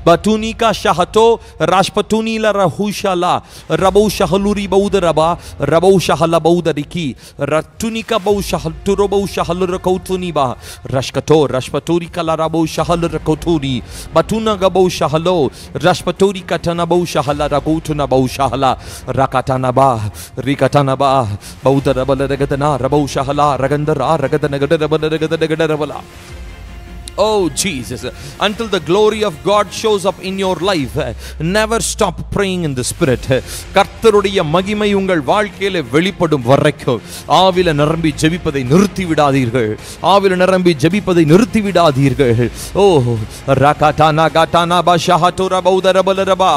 Batunika Shahato, Rashpatuni La Rahushala, Rabo Shahaluri Baudaraba, Rabo Shahala Baudariki, Ratunika Baushahaturobo Shahalurakautuniba, Rashkato, Rashpaturi Kalarabo Shahal. Koturi, Batuna Gabo Shahalo, Rashpatori Katanabo Shahala, Ragotuna Bo Shahala, Rakatanaba, Rikatanaba, Baudara Balagadana, Rabo Shahala, Ragandara, Ragadanagadabala. Oh Jesus, until the glory of God shows up in your life, never stop praying in the spirit. கர்த்தருடைய மகிமை உங்கள் வாழ்க்கையிலே வெளிப்படும் வரைக்கும் ஆவில நிரம்பி ஜெபிப்பதை நிறுத்தி விடாதீர்கள். ஓ ரகாதானா காதானா பஷஹதுர பௌதர பலரபா.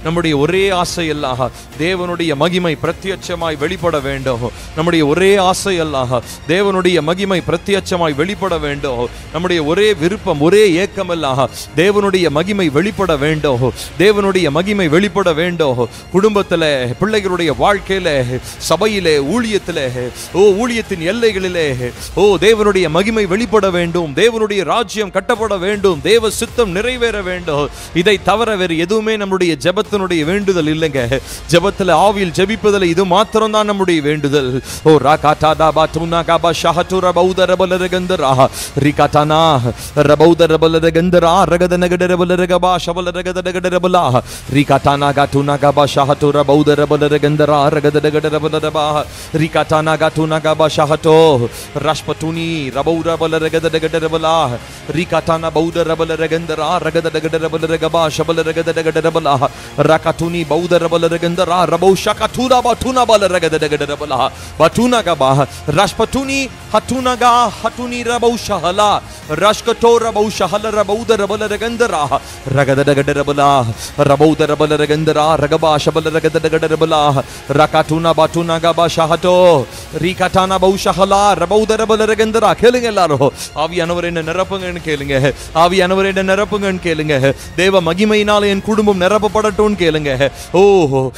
நம்முடைய ஒரே ஆசை எல்லாம் தேவனுடைய மகிமை பிரத்யட்சமாய் வெளிப்பட வேண்டும். நம்முடைய ஒரே ஆசை எல்லாம் தேவனுடைய மகிமை பிரத்யட்சமாய் வெளிப்பட வேண்டும். நம்முடைய ஒரே விருப்பம் ஒரே ஏக்கம் எல்லாம் தேவனுடைய மகிமை வெளிப்பட வேண்டும். தேவனுடைய மகிமை வெளிப்பட வேண்டும். குடும்பத்திலே, பிள்ளைகளுடைய வாழ்க்கையிலே, சபையிலே, ஊழியத்திலே, ஊழியத்தின் எல்லைகளிலே தேவனுடைய மகிமை வெளிப்பட வேண்டும். தேவனுடைய ராஜ்யம் கட்டப்பட வேண்டும். தேவ சித்தம் நிறைவேற வேண்டும். இதை தவிர வேறு எதுவுமே நம்முடைய ஜெபத்தினுடைய வேண்டுதல் இல்லைங்க. ஜெபத்தில் ஆவியில் ஜெபிப்பதில் இது மாத்திரம் தான் நம்முடைய வேண்டுதல். ஓ ராகாதாதா பாதுனா Kaba ஷஹதுர பௌதர பலரகந்தரா ரிகாதானா Rabauda Rabalaregandara, Ragadanagadabalaregaba, Shabalaregadagabala, Rikatana Gatuna Gaba Shahato, Rabauda Rabalaregandara, Ragadagabala, Rikatana Gatuna Gaba Shahato, Rashpatuni, Rabauda Balaregadagabala, Rikatana Bauda Rabalaregandara, Ragadagabala, Shabalaregadagabala, Rakatuni, Bauda Rabalaregandara, Rabau Shakatura, Batuna Balaregadagabala, Batuna Gaba, Rashpatuni, Hatunaga, Hatuni Rabau Shahala, Rashkato Rabau Shahala, Rabauda Rabalaregandara, Ragadagabala, Rabauda Rabalaregandara, Ragaba Shabalaregadagabala, Rakatuna Batuna Gaba Shahato, Rikatana Bau Shahala, Rabauda Rabalaregandara, killing a laro, Avianova in a Narapangan killing a Avianova in a Narapangan killing a Deva Magimainali and Kudumum Narapaton killing a Oh,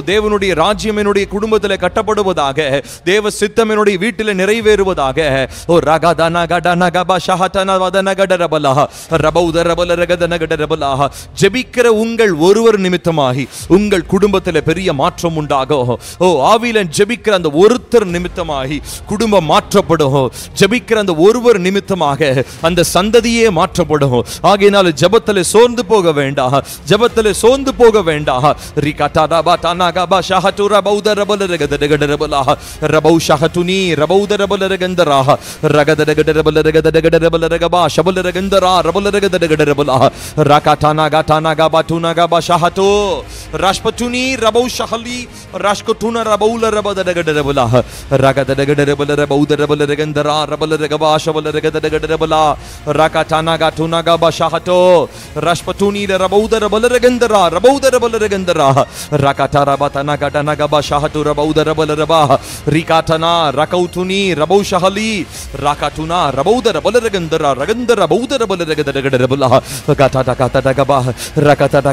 Devanudi, Rajiminudi, Kudumatele Katapadavage, Deva Sitaminudi, Vitil and Nereveruvage, Oh Ragadana Gadana Gaba Shahatana Vadanagadabala, Rabauda Rabalaregadanagadabala, Jebikra Ungal Wurver Nimitamahi, Ungal Kudumbatele Peria Matra Mundago, Oh Avil and Jebikra and the Wurther Nimitamahi, Kudumba Matrapodo, Jebikra and the Wurver Nimitamahe, and the Sandadiye Matrapodo, Aginal Jabatale Son the Poga Venda, Jabatale Son the Poga Venda, Rikata Batana Gaba Shahatura Bauda Rabalaregadabala, Rabau Shahatuni, Rabauda Rabalaregandara, Ragadagaba, Shabalaregandara, Rabalaregadabala, Rakatana Gatana Gabatuna Gaba Shahato, Rashpatuni, Rabau Shahali, Rashkotuna Rabaula Rabadagadabala, Ragadagabala, Rabauda Rabalaregandara, Rabalaregaba, Shabalaregadabala, Rakatana Gatuna Gaba Shahato, Rashpatuni, Rabauda Rabalaregandara, Rabauda Rabalaregandara, Rakatara Batana Gatana Gaba Shahatu, Rabauda Rabalaraba, Rikatana, Rakautuni, Rabau Shahali, Rakatuna, Rabauda Rabalaregandara, Ragandara, Bauda Rabalaregadabala, Gata Rakata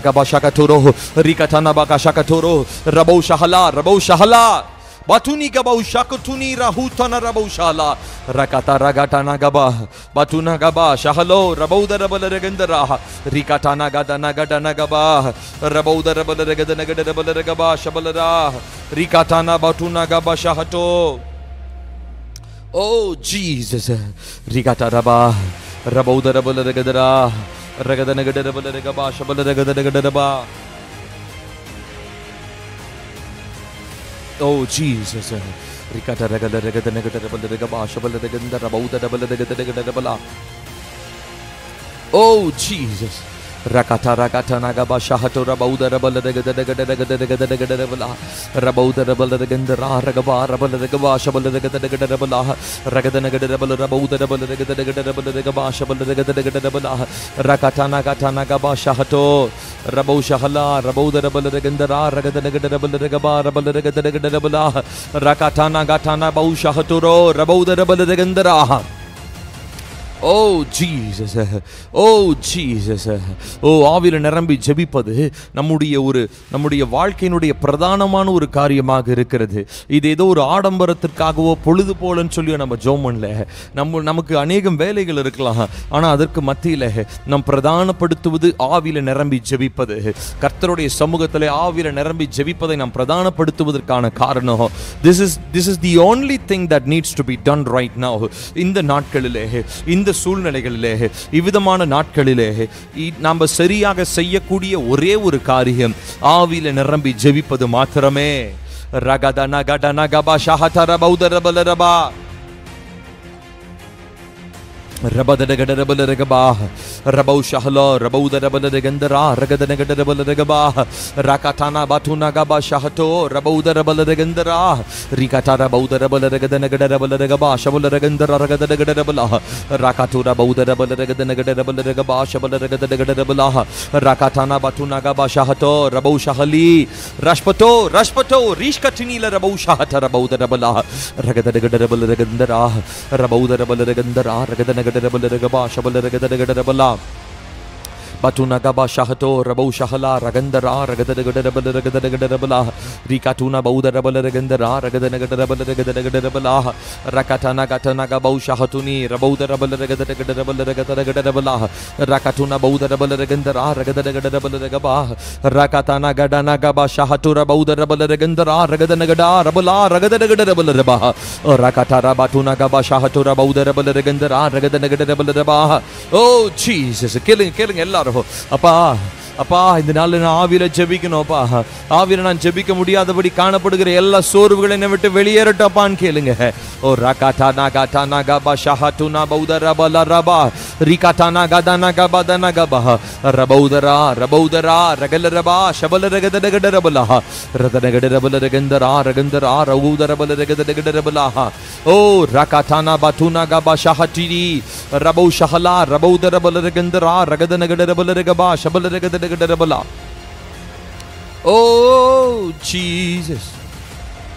Gaba Shakaturo, Rikatana Baka Shakaturo, Rabau Shahala, Batuni Gabau Shakatuni, Rahutana Rabau Shala, Rakata Ragatana Gaba, Batuna Gaba, Shahalo, Rabauda Rabalaregandara, Rikatana Gadana Gaba, Rabauda Rabalaregadagaba, Shabalara, Rikatana Batuna Gaba Shahato. Oh Jesus, Rikata Raba, Rabauda Rabalaregadara, Ragadanagadabalaregaba, Shabalaregadagaba. Oh Jesus, Rikata Ragadanagadabalaregaba, Shabalaregandara, Rabauda Rabalaregadagabala. Oh Jesus. Rakata Ragatana Gaba Shahato Rabauda Rabalaregadagabala, Rabauda Rabalaregandara, Ragaba, Rabalaregaba, Shabalaregadagabala, Ragadanagadabala, Rabauda Rabalaregadagabala, Shabalaregadagabala, Rakatana Gatana Gaba Shahato, Rabau Shahala, Rabauda Rabalaregandara, Ragadanagadabala, Rabalaregadagabala, Rakatana Gatana Bau Shahaturo, Rabauda Rabalaregandara. Oh Jesus, oh Jesus, oh ஆவில நிரம்பி ஜெபிப்பது நம்முடைய வாழ்க்கையினுடைய பிரதானமான ஒரு காரியமாக இருக்கிறது. இது ஏதோ ஒரு ஆடம்பரத்திற்காகவோ பொழுது போலன்னு சொல்லி நம்ம ஜெபம் பண்ணல. நமக்கு अनेகம் வேலைகள் இருக்கலாம். ஆனா அதற்கு மத்தியில நாம் பிரதானப்படுத்துவது ஆவில நிரம்பி ஜெபிப்பது. கர்த்தருடைய சமூகத்திலே ஆவில நிரம்பி ஜெபிப்பதை நாம் பிரதானப்படுத்துவதற்கான காரணம் this is the only thing that needs to be done right now. இந்த நாட்களிலே இந்த சூழ்நிலைகளிலே இவ்விதமான நாட்களிலே நாம் சரியாக செய்யக்கூடிய ஒரே ஒரு காரியம் ஆவியில நிரம்பி ஜெபிப்பது மாத்திரமே. ரகதன கடன Kaba ஷஹதர பௌதரபலரபா Rabadagadabalagaba, Rabau Shahla, Rabaudarabalaregandara, Ragadanagadabalaregaba, Rakatana Batunagaba Shahato, Rabaudarabalaregandara, Rikatara Baudarabalaregadanagadabalaregaba, Shabalaregandara, Ragadanagadabala, Rakatura Baudarabalaregadanagadabalaregaba, Shabalaregadanagadabala, Rakatana Batunagaba Shahato, Rabau Shahali, Rashpato, Rishkatinila Rabau Shahata, Rabaudarabala, Ragadanagadabalaregandara, Rabaudarabalaregandara, Batuna Gaba Shahato, Rabo Shahala, Ragandara, Ragadabala, Rikatuna Bauda Rabalagandara, Ragadanagadabala, Rakatana Gatanaga Bau Shahatuni, Rabauda Rabalagadagadabala, Rakatuna Bauda Rabalagandara, Ragadanagadabala, Rakatana Gadanagaba Shahatura Bauda Rabalagandara, Raganagada, Rabala, Ragadanagadabala, Rakatara Batuna Gaba Shahatura Bauda Rabalagandara, Ragadanagadabala. Oh Jesus, killing a lot of Apa. அப்பா இந்த நாள்ல நான் ஆவியில ஜெபிக்கணும்ப்பா. ஆவியில நான் ஜெபிக்க முடியாதபடி காணப்படுகிற எல்லா சோர்வுகளை என்னை விட்டு வெளியேறட்டப்பான்னு கேளுங்க. ஓ ரகாட்டானா காட்டானா கபா ஷஹதுனா பௌதரா பலரபா ரிகாட்டானா கதானா கபதனா கபா ரபௌதரா ரபௌதரா ரகலரபா ஷபலரகதகடரபலா ரதனகடரபலரகந்தரா ரகந்தரா ரௌதரபலரகதகடரபலா. ஓ ரகாட்டானா பதுனா Kaba ஷஹதிரி ரபௌ ஷஹலா ரபௌதரபலரகந்தரா ரகதனகடரபலரகபா ஷபலரகத. Oh Jesus.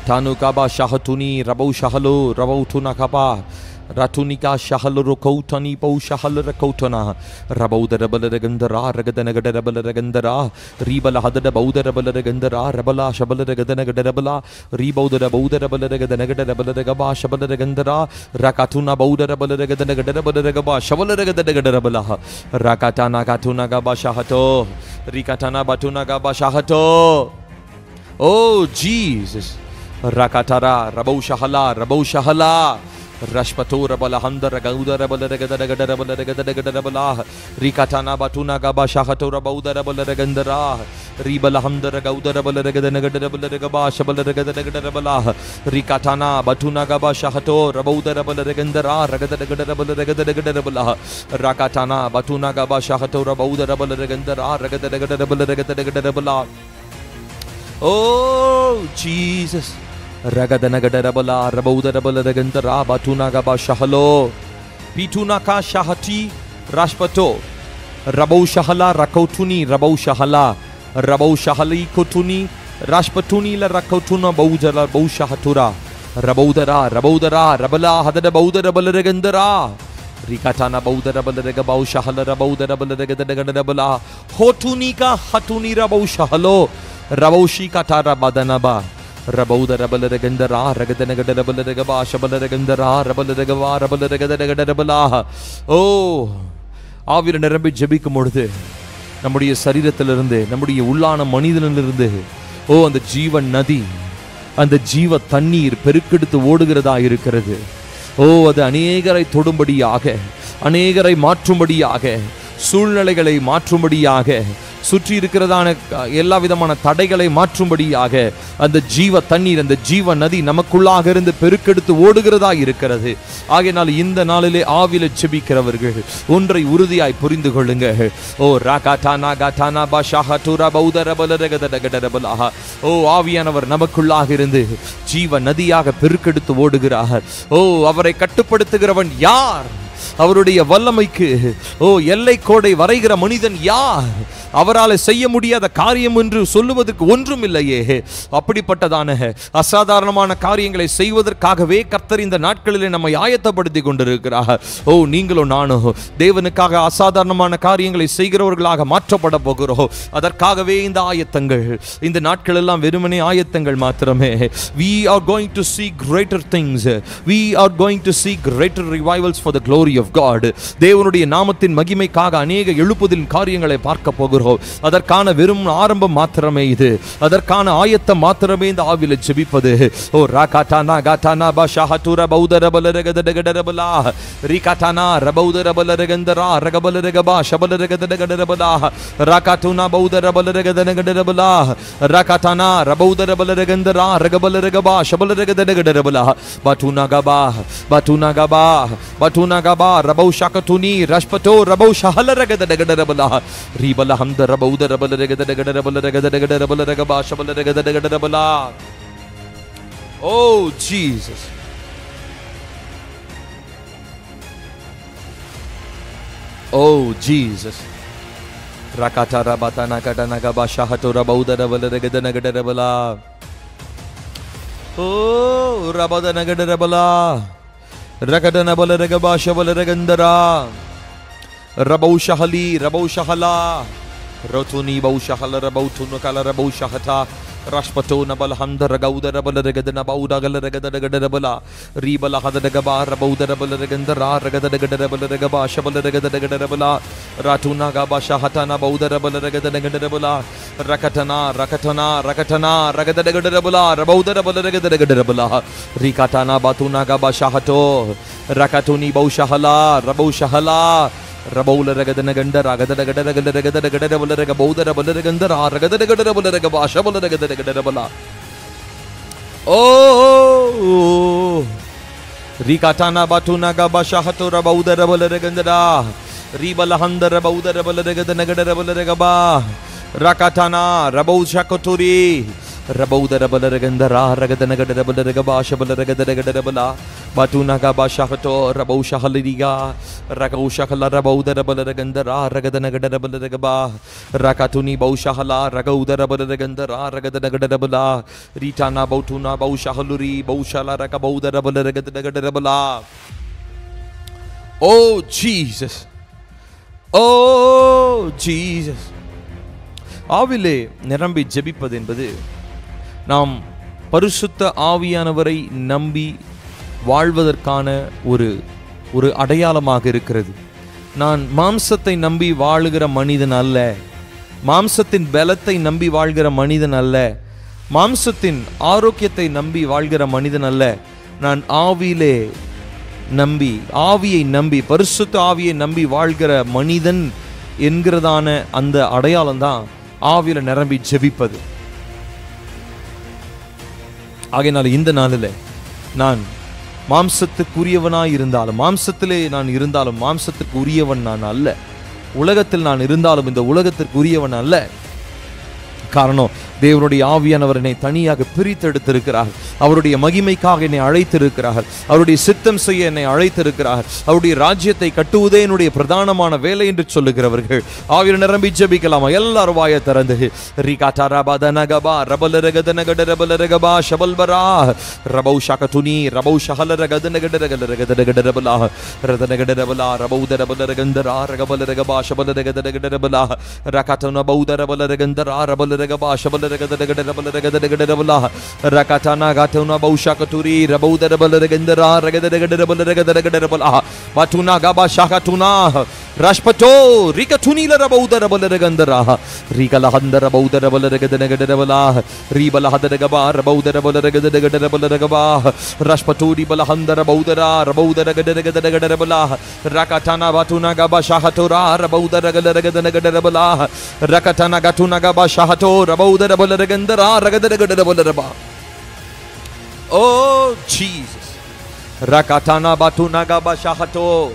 Tanu Kaba Shahatuni, Rabau Shahalo, Rabau Tunakaba, Ratunika Shahalo Kotani, Bo Shahal Kotana, Rabau the Rebelagandara, Regadanagadabala, Ribala Hada Bauda Rebelagandara, Rebala Shabalagadanagadabala, Rebo the Bauda Rebelaganagadabala, Shabalagandara, Rakatuna Bauda Rebelaganagadabala, Shabalagadagadabala, Rakatana Katuna Gaba Shahato, Rikatana Batuna Gaba Shahato. Oh Jesus. Rakatara, Rabau Shahala, Rashpato Rabala Handa Ragauda Rabala, Rikatana Batuna Gaba Shahato Rabauda Rabala, Ribala Handa Ragauda Rabala, Shabala, Rikatana Batuna Gaba Shahato Rabauda Rabala, Ragadagada, Rakatana Batuna Gaba Shahato Rabauda Rabala. Oh Jesus. Ragadanagadabala, Rabaudarabala Regandara, Batunagaba Shahalo, Pitunaka Shahati, Rashpato, Rabau Shahala, Rakotuni, Rabau Shahala, Rabau Shahali Kotuni, Rashpatuni, La Rakotuna, Baudara, Baushahatura, Rabaudara, Rabala, Hadada Baudarabala Regandara, Rikatana Baudarabala Regabau Shahala, Rabaudarabala Regadagada, Hotunika, Hatuni Rabau Shahalo, Rabaushi Katara Badanaba. Rabauda Rabalagandara, Ragadanagadabala, Shabalagandara, Rabalagava, Rabalagadagadabala. Oh, ஆவியில நிரம்பி ஜெபிக்கும் பொழுது நம்முடைய சரீரத்திலிருந்து நம்முடைய உள்ளான மனிதனிலிருந்து அந்த ஜீவ நதி அந்த ஜீவ தண்ணீர் பெருக்கெடுத்து ஓடுகிறதா இருக்கிறது. அது அநேகரை தொடும்படியாக அநேகரை மாற்றும்படியாக சூழ்நிலைகளை மாற்றும்படியாக சுற்றி இருக்கிறதான எல்லா விதமான தடைகளை மாற்றும்படியாக அந்த ஜீவ தண்ணீர் அந்த ஜீவ நதி நமக்குள்ளாக இருந்து பெருக்கெடுத்து ஓடுகிறதா இருக்கிறது. ஆகையால் இந்த நாளிலே ஆவியில ஜெபிக்கிறவர்கள் ஒன்றை உறுதியாய் புரிந்து கொள்ளுங்க. ஓ ராகாட்டானா காட்டானா பாஷாஹதுரா பௌதரபலரகதகடரபலா. ஓ ஆவியானவர் நமக்குள்ளாக இருந்து ஜீவ நதியாக பெருக்கெடுத்து ஓடுகிறார். ஓ அவரை கட்டுப்படுத்துகிறவன் யார்? அவருடைய வல்லமைக்கு எல்லை கோடை வரைகிற மனிதன் யார்? அவரால் செய்ய முடியாத காரியம் என்று சொல்லுவதற்கு ஒன்றும் இல்லையே. அப்படிப்பட்டதான அசாதாரணமான காரியங்களை செய்வதற்காகவே கர்த்தர் இந்த நாட்களிலே நம்மை ஆயத்தப்படுத்தி கொண்டிருக்கிறார். நீங்களும் நானும் தேவனுக்காக அசாதாரணமான காரியங்களை செய்கிறவர்களாக மாற்றப்பட போகிறோம். அதற்காகவே இந்த ஆயத்தங்கள், இந்த நாட்கள் எல்லாம் வெறுமனே ஆயத்தங்கள் மாத்திரமே. We are going to see greater things. We are going to see greater revivals for the glory of God. தேவனுடைய நாமத்தின் மகிமைக்காக அநேக எழுப்புதலின் காரியங்களை பார்க்க போகிறோம். அதற்கான வெறும் ஆரம்பம் மாத்திரமே இது. அதற்கான ஆயத்தம் மாத்திரமே இந்த ஆவியில ஜெபிப்பது. ஓ ராகாட்டானா காட்டானா பாஷாஹதுரா பௌதரபலரகதகடரபலா ரிகாட்டானா ரபௌதரபலரகந்தரா ரகபலரகபா ஷபலரகதகடரபலா ராகாட்டுனா பௌதரபலரகதகடரபலா ராகாட்டானா ரபௌதரபலரகந்தரா ரகபலரகபா ஷபலரகதகடரபலா பட்டுனாகபா Rabau Shakatuni, Rashpato, Rabau Shahalaragadagadabala, Ribala Hamda Rabauda Rabalagadagadabala. Oh Jesus. Oh Jesus. Rakata Rabatana Katanagaba Shahato Rabauda Rabalagadagadabala. Oh Rabadanagadabala. Rakadana Balaragaba Shabalagandara Rabau Shahali, Rabau Shahala, Rotuni Bau Shahala, Rabau Tunukala, Rabau Shahata, Rashpato Nabalhanda, Ragauda, Rabalagadana, Bauda, Galagadagabala, Ribala Hadagaba, Rabauda, Rabalagandara, Ragadagaba, Shabalagabala, Ratuna Gaba Shahatana, Bauda, Rabalagabala, Rakatana, Ragadagabala, Rabauda, Rabalagabala, Rikatana, Batuna Gaba Shahato, Rakatuni Bau Shahala, Rabau Shahala, Rabola Ragadanagadara, Ragadagadagadagadagadagadagadagadagadagada, Bauda, Rabalagandara, Ragadagadagadagadagadagada, Shabalagadagadagada. Oh, Rikatana Batuna Gaba Shahato, Rabauda, Rabalagandara, Ribalahanda, Rabauda, Rabalagadagadagadagadagaba, Rakatana, Rabau Shakoturi, Rabauda, Rabalagandara, Ragadanagadagaba, Shabalagadagadagada, Batuna Gaba Shahato, Rabau Shahaliga, Rakau Shakala, Rabauda, Rabalagandara, Ragadanagadagaba, Rakatuni Bau Shahala, Ragauda, Rabalagandara, Ragadanagadagaba, Ritana Bautuna, Bau Shahaluri, Bau Shala, Rakabauda, Rabalagadagadagaba. Oh Jesus! Oh Jesus! ஆவிலே நிரம்பி ஜெபிப்பது என்பது நாம் பரிசுத்த ஆவியானவரை நம்பி வாழ்வதற்கான ஒரு அடையாளமாக இருக்கிறது. நான் மாம்சத்தை நம்பி வாழுகிற மனிதன் அல்ல, மாம்சத்தின் பலத்தை நம்பி வாழ்கிற மனிதன் அல்ல, மாம்சத்தின் ஆரோக்கியத்தை நம்பி வாழ்கிற மனிதன் அல்ல. நான் ஆவியிலே நம்பி, ஆவியை நம்பி, பரிசுத்த ஆவியை நம்பி வாழ்கிற மனிதன் என்கிறதான அந்த அடையாளம் தான் ஆவியில நிரம்பி ஜெபிப்பது. ஆகையினால இந்த நாளில் நான் மாம்சத்துக்குரியவனாய் இருந்தாலும், மாம்சத்திலே நான் இருந்தாலும் மாம்சத்துக்கு உரியவன் நான் அல்ல, உலகத்தில் நான் இருந்தாலும் இந்த உலகத்திற்கு உரியவன் அல்ல. காரணம், தேவனுடைய ஆவியானவர் என்னை தனியாக பிரித்தெடுத்திருக்கிறார். அவருடைய மகிமைக்காக என்னை அழைத்திருக்கிறார். அவருடைய சித்தம் செய்ய என்னை அழைத்திருக்கிறார். அவருடைய ராஜ்யத்தை கட்டுவதே என்னுடைய பிரதானமான வேலை என்று சொல்லுகிறவர்கள் ஆவியில் நிரம்பி ஜெபிக்கலாமா? எல்லாரும் வாயை திறந்து ரிகாட்டாரபதனகபா ரபலரகதனகடரபலரகபா ஷபல்பரா ரபௌ ஷகதுனி ரபௌ ஷஹலரகதனகடரகதனகடரபலா ரதனகடரபலா ரபௌதரபலரகந்தரா ரகபலரகபா ஷபலரகதனகடரபலா ரகதன பௌதரபலரகந்தரா ரபலரகபா ஷபலரகதனகடரபலரகதனகடரபலா ரகதன Gatuna Baushakaturi, Rabauda Rabalagandara, Ragadagadagadabala, Batuna Gaba Shakatuna, Rashpato, Rikatuni Rabauda Rabalagandara, Rikalahanda Rabauda Rabalagadanagada, Ribalahadagaba, Rabauda Rabalagadanagada, Rashpaturi Balahanda Rabaudara, Rabauda Ragadagadagadabala, Rakatana Batuna Gaba Shahatura, Rabauda Ragadagadagadabala, Rakatana Gatuna Gaba Shahato, Rabauda Rabalagandara, Ragadagadagadabala. Oh Jesus! Rakatana Batuna Gaba Shahato,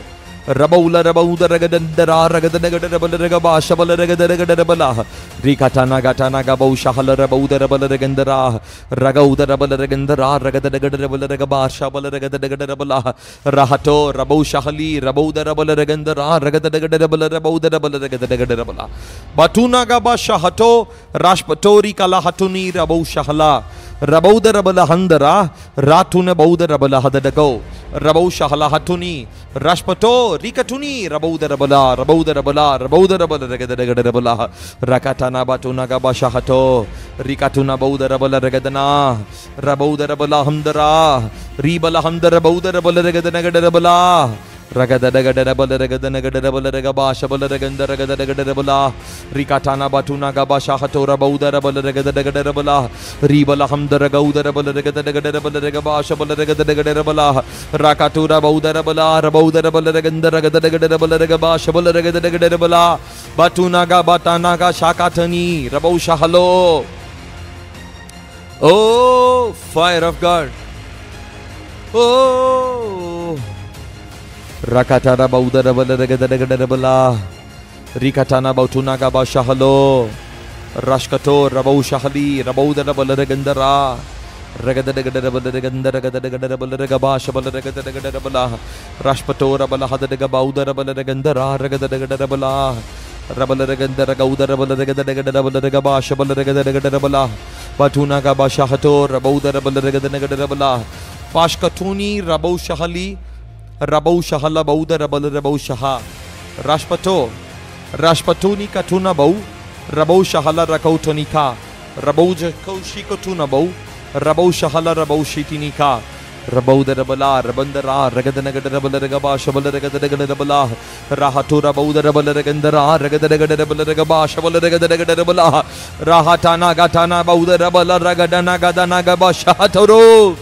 Rabaula Rabauda Ragadandara, Ragadanagadabala, Shabalaragadagada, Rikatana Gatana Gabau Shahala Rabauda Rabalagandara, Ragauda Rabalagandara, Ragadanagadabala, Shabalaragadagada, Rahato, Rabau Shahali, Rabauda Rabalagandara, Ragadanagadabala, Rabauda Rabalagada, Batuna Gaba Shahato, Rashpatori Kalahatuni, Rabau Shahala. Rabauda Rabalahandara, Ratuna Bauda Rabalahadago, Rabau Shahala Hatuni, Rashpato, Rikatuni, Rabauda Rabala, Rabauda Rabala, Rabauda Rabala, Rakatana Batuna Gaba Shahato, Rikatuna Bauda Rabala Regadana, Rabauda Rabalahandara, Ribalahandara Bauda Rabala Regadana, Ragadagadagadagadagadagaba, Shabalagandaragadagada, Rikatana Batuna Gaba Shahato, Rabauda Rabalagadagadabala, Ribalahamdara Gauda Rabalagadagadabala, Shabalagadagadabala, Rakatura Bauda Rabala, Rabauda Rabalagandaragadagaba, Shabalagadagadabala, Batuna Gabatanaga Shakatani, Rabau Shahalo. Oh, fire of God. Oh, Rakatana Bauda Rabalagadagadabala, Rikatana Bautuna Gaba Shahalo, Rashkato, Rabau Shahali, Rabauda Rabalagandara, Ragadagadagadagaba, Shabalagadagadabala, Rashpato, Rabalahadagabauda Rabalagandara, Ragadagadagadabala, Rabalagandara Gauda Rabalagadagadabala, Shabalagadagadabala, Batuna Gaba Shahato, Rabauda Rabalagadagadabala, Pashkatuni, Rabau Shahali, Rabau Shahala Bauda Rabau Shaha, Rashpato, Rashpatuni katuna bau, Rabou shahala rakautonika, Rabouja kaushikotuna bau, Rabou shahala rabou shitinika, Rabou the Rabala, Rabandara, Regadanagadabala, Shabalagadagadabala, Rahatura Bauda Rabalagandara, Regadanagadabala, Shabalagadagadabala, Rahatana Gatana Bauda Rabala, Ragadanagadanagadaba Shahatoro.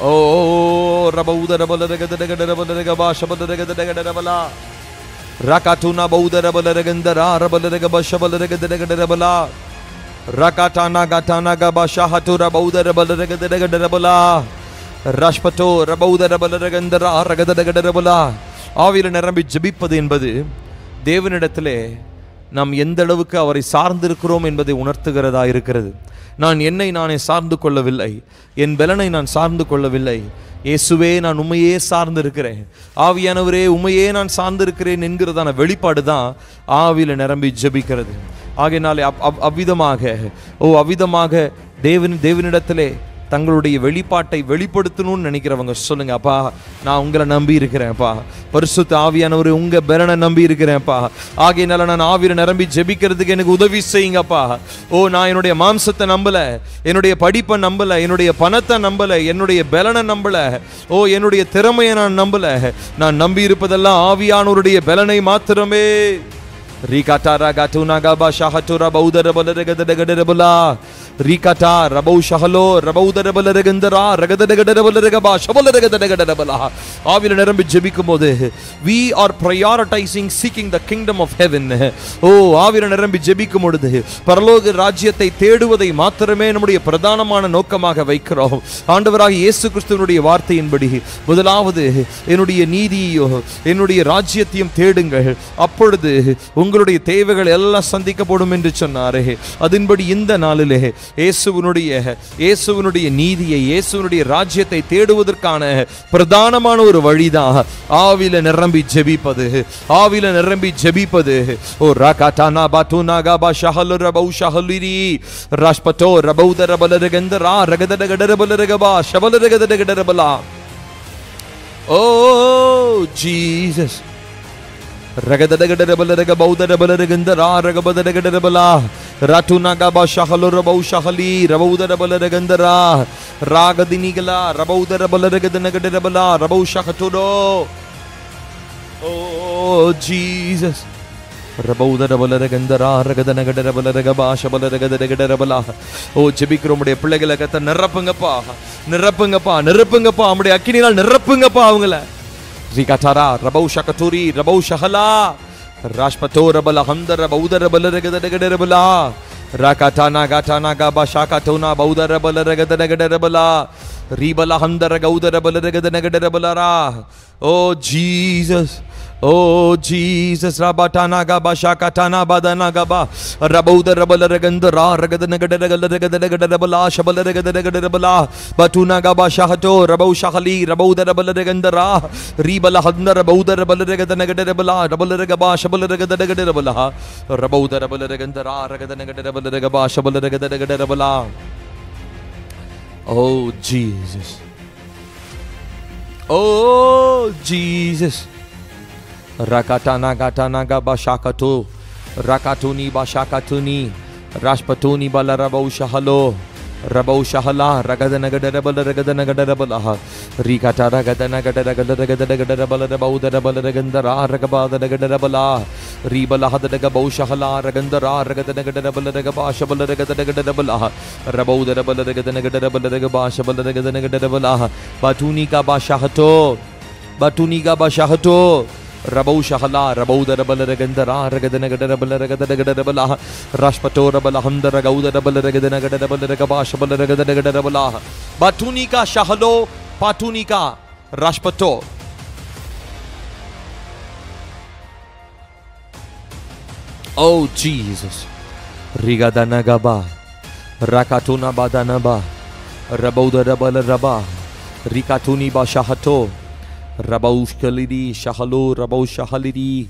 Oh, Rabauda Rabalagadagadabala, Shabalagadagadabala, Rakatuna Bauda Rabalagandara, Rabalagaba Shabalagadagadabala. Rakatana Gatana Gaba Shahatura Bauda Rabalagadagadabala, Rashpato Rabauda Rabalagandara, Ragadadagadabala. ஆவியில நிரம்பி ஜெபிப்பது என்பது தேவனிடத்திலே நாம் எந்த அளவுக்கு அவரை சார்ந்திருக்கிறோம் என்பதை உணர்த்துகிறதா இருக்கிறது. நான் என்னை நானே சார்ந்து கொள்ளவில்லை, என் பலனை நான் சார்ந்து கொள்ளவில்லை, இயேசுவே நான் உம்மையே சார்ந்திருக்கிறேன், ஆவியானவரே உம்மையே நான் சார்ந்திருக்கிறேன் என்கிறதான வெளிப்பாடு தான் ஆவியில நிரம்பி ஜெபிக்கிறது. ஆகையினாலே அவ்விதமாக தேவனிடத்திலே தங்களுடைய வெளிப்பாட்டை வெளிப்படுத்தணும்னு நினைக்கிறவங்க சொல்லுங்க, அப்பா நான் உங்களை நம்பி இருக்கிறேன்ப்பா, பரிசுத்த ஆவியானவரே உங்க பலனை நம்பி இருக்கிறேன்ப்பா, ஆகையினால நான் ஆவியில நிரம்பி ஜெபிக்கிறதுக்கு எனக்கு உதவி செய்யுங்கப்பா. நான் என்னுடைய மாம்சத்தை நம்பல, என்னுடைய படிப்பை நம்பல, என்னுடைய பணத்தை நம்பல, என்னுடைய பலனை நம்பல, என்னுடைய திறமையை நான் நம்பல, நான் நம்பி இருப்பதெல்லாம் ஆவியானவருடைய பலனை மாத்திரமே. Rikata Gatuna Gaba Shahatura Bauda Rabalagadagadabala, Rikata Rabou Shahalo, Rabauda Rabalagandara, Ragadadagadabala, Shabalagadagadabala. We are prioritizing seeking the kingdom of heaven. Aviranambi Jebikumode, Paraloga Rajyate, Teduvade, Matrame, Namudi, Pradana Nokamaga Vaikro, Andavara Yesu Christunudi Varti in Badi, Budalavade, Enudi Needy, Enudi Rajyatium Tedinga, upward the உங்களுடைய தேவைகள் எல்லாம் சந்திக்கப்படும் என்று சொன்னாரே, அதன்படி இந்த நாளிலே இயேசுவினுடைய நீதியை, இயேசுவினுடைய ராஜ்யத்தை தேடுவதற்கான பிரதானமான ஒரு வழிதான் ஆவியில நிரம்பி ஜெபிப்பது. ஆவியில நிரம்பி ஜெபிப்பது. ஓ ராகாடானா பாதுனா Kaba ஷஹலு ரபௌ ஷஹலிரி ராஷ்பதோ ரபௌத ரபலரகந்தரா ரகதடகடரபலரகபா ஷபலரகதடகடரபலா. Oh Jesus. Ragadadagadabalaga Baudabalaregandara, Ragabadagadabala, Ratunagaba Shahalurabau Shahali, Rabaudabalaregandara, Ragadinigala, Rabaudabalaregadanagadabala, Rabau Shahaturo. Oh Jesus. Rabaudabalaregandara, Ragadanagadabala, Shabalagadagadabala. Oh Jebikromude, Plagalakata, Narapangapa, Narapangapa, Narapangapa, Made Akinila, Narapangapa, Angela. Rikatara, Rabau Shakaturi, Rabau Shahala, Rashpato Rabala Hamda, Rabauda Rabala, Rakatana Gatana Gaba Shakatona, Bauda Rabala, Ribala Hamda Ragauda Rabala. Oh Jesus. Oh Jesus, Rabatana Gaba Shakatana Badana Gaba, Rabauda Rabalagandara, Ragadanagadagala, Shabalagagadagala, Batuna Gaba Shahato, Rabau Shahali, Rabauda Rabalagandara, Ribala Hadna, Rabauda Rabalagadanagala, Rabalagaba, Shabalagagadagala, Rabauda Rabalagandara, Ragadanagadagaba, Shabalagagadagala. Oh Jesus. Oh Jesus. Rakatana Gatana Gaba Shakato, Rakatuni Bashakatuni, Rashpatuni Balarabau Shahalo, Rabau Shahala, Ragadanagadabala, Rikata Ragadanagadagandara, Ragabada, Ribala Hadagabau Shahala, Ragandara, Ragadanagadabala, Shabalagagadabala, Rabau the Rabalagadanagadabala, Shabalagadanagadavala, Batunika Bashahato, Batunika Bashahato. Rabau Shahala, Rabau the Rabalagandara, Ragadanagadabala, Rashpato Rabalahanda, Ragauda Rabalagadanagadabalagaba, Shabalagadanagadabalagaba, Batunika Shahalo, Patunika, Rashpato. Oh Jesus. Rigadanagaba, Rakatuna Badanaba, Rabauda Rabalaraba, Rikatuni Bashahato. Rabau Shalidi, Shahalo, Rabau Shahalidi,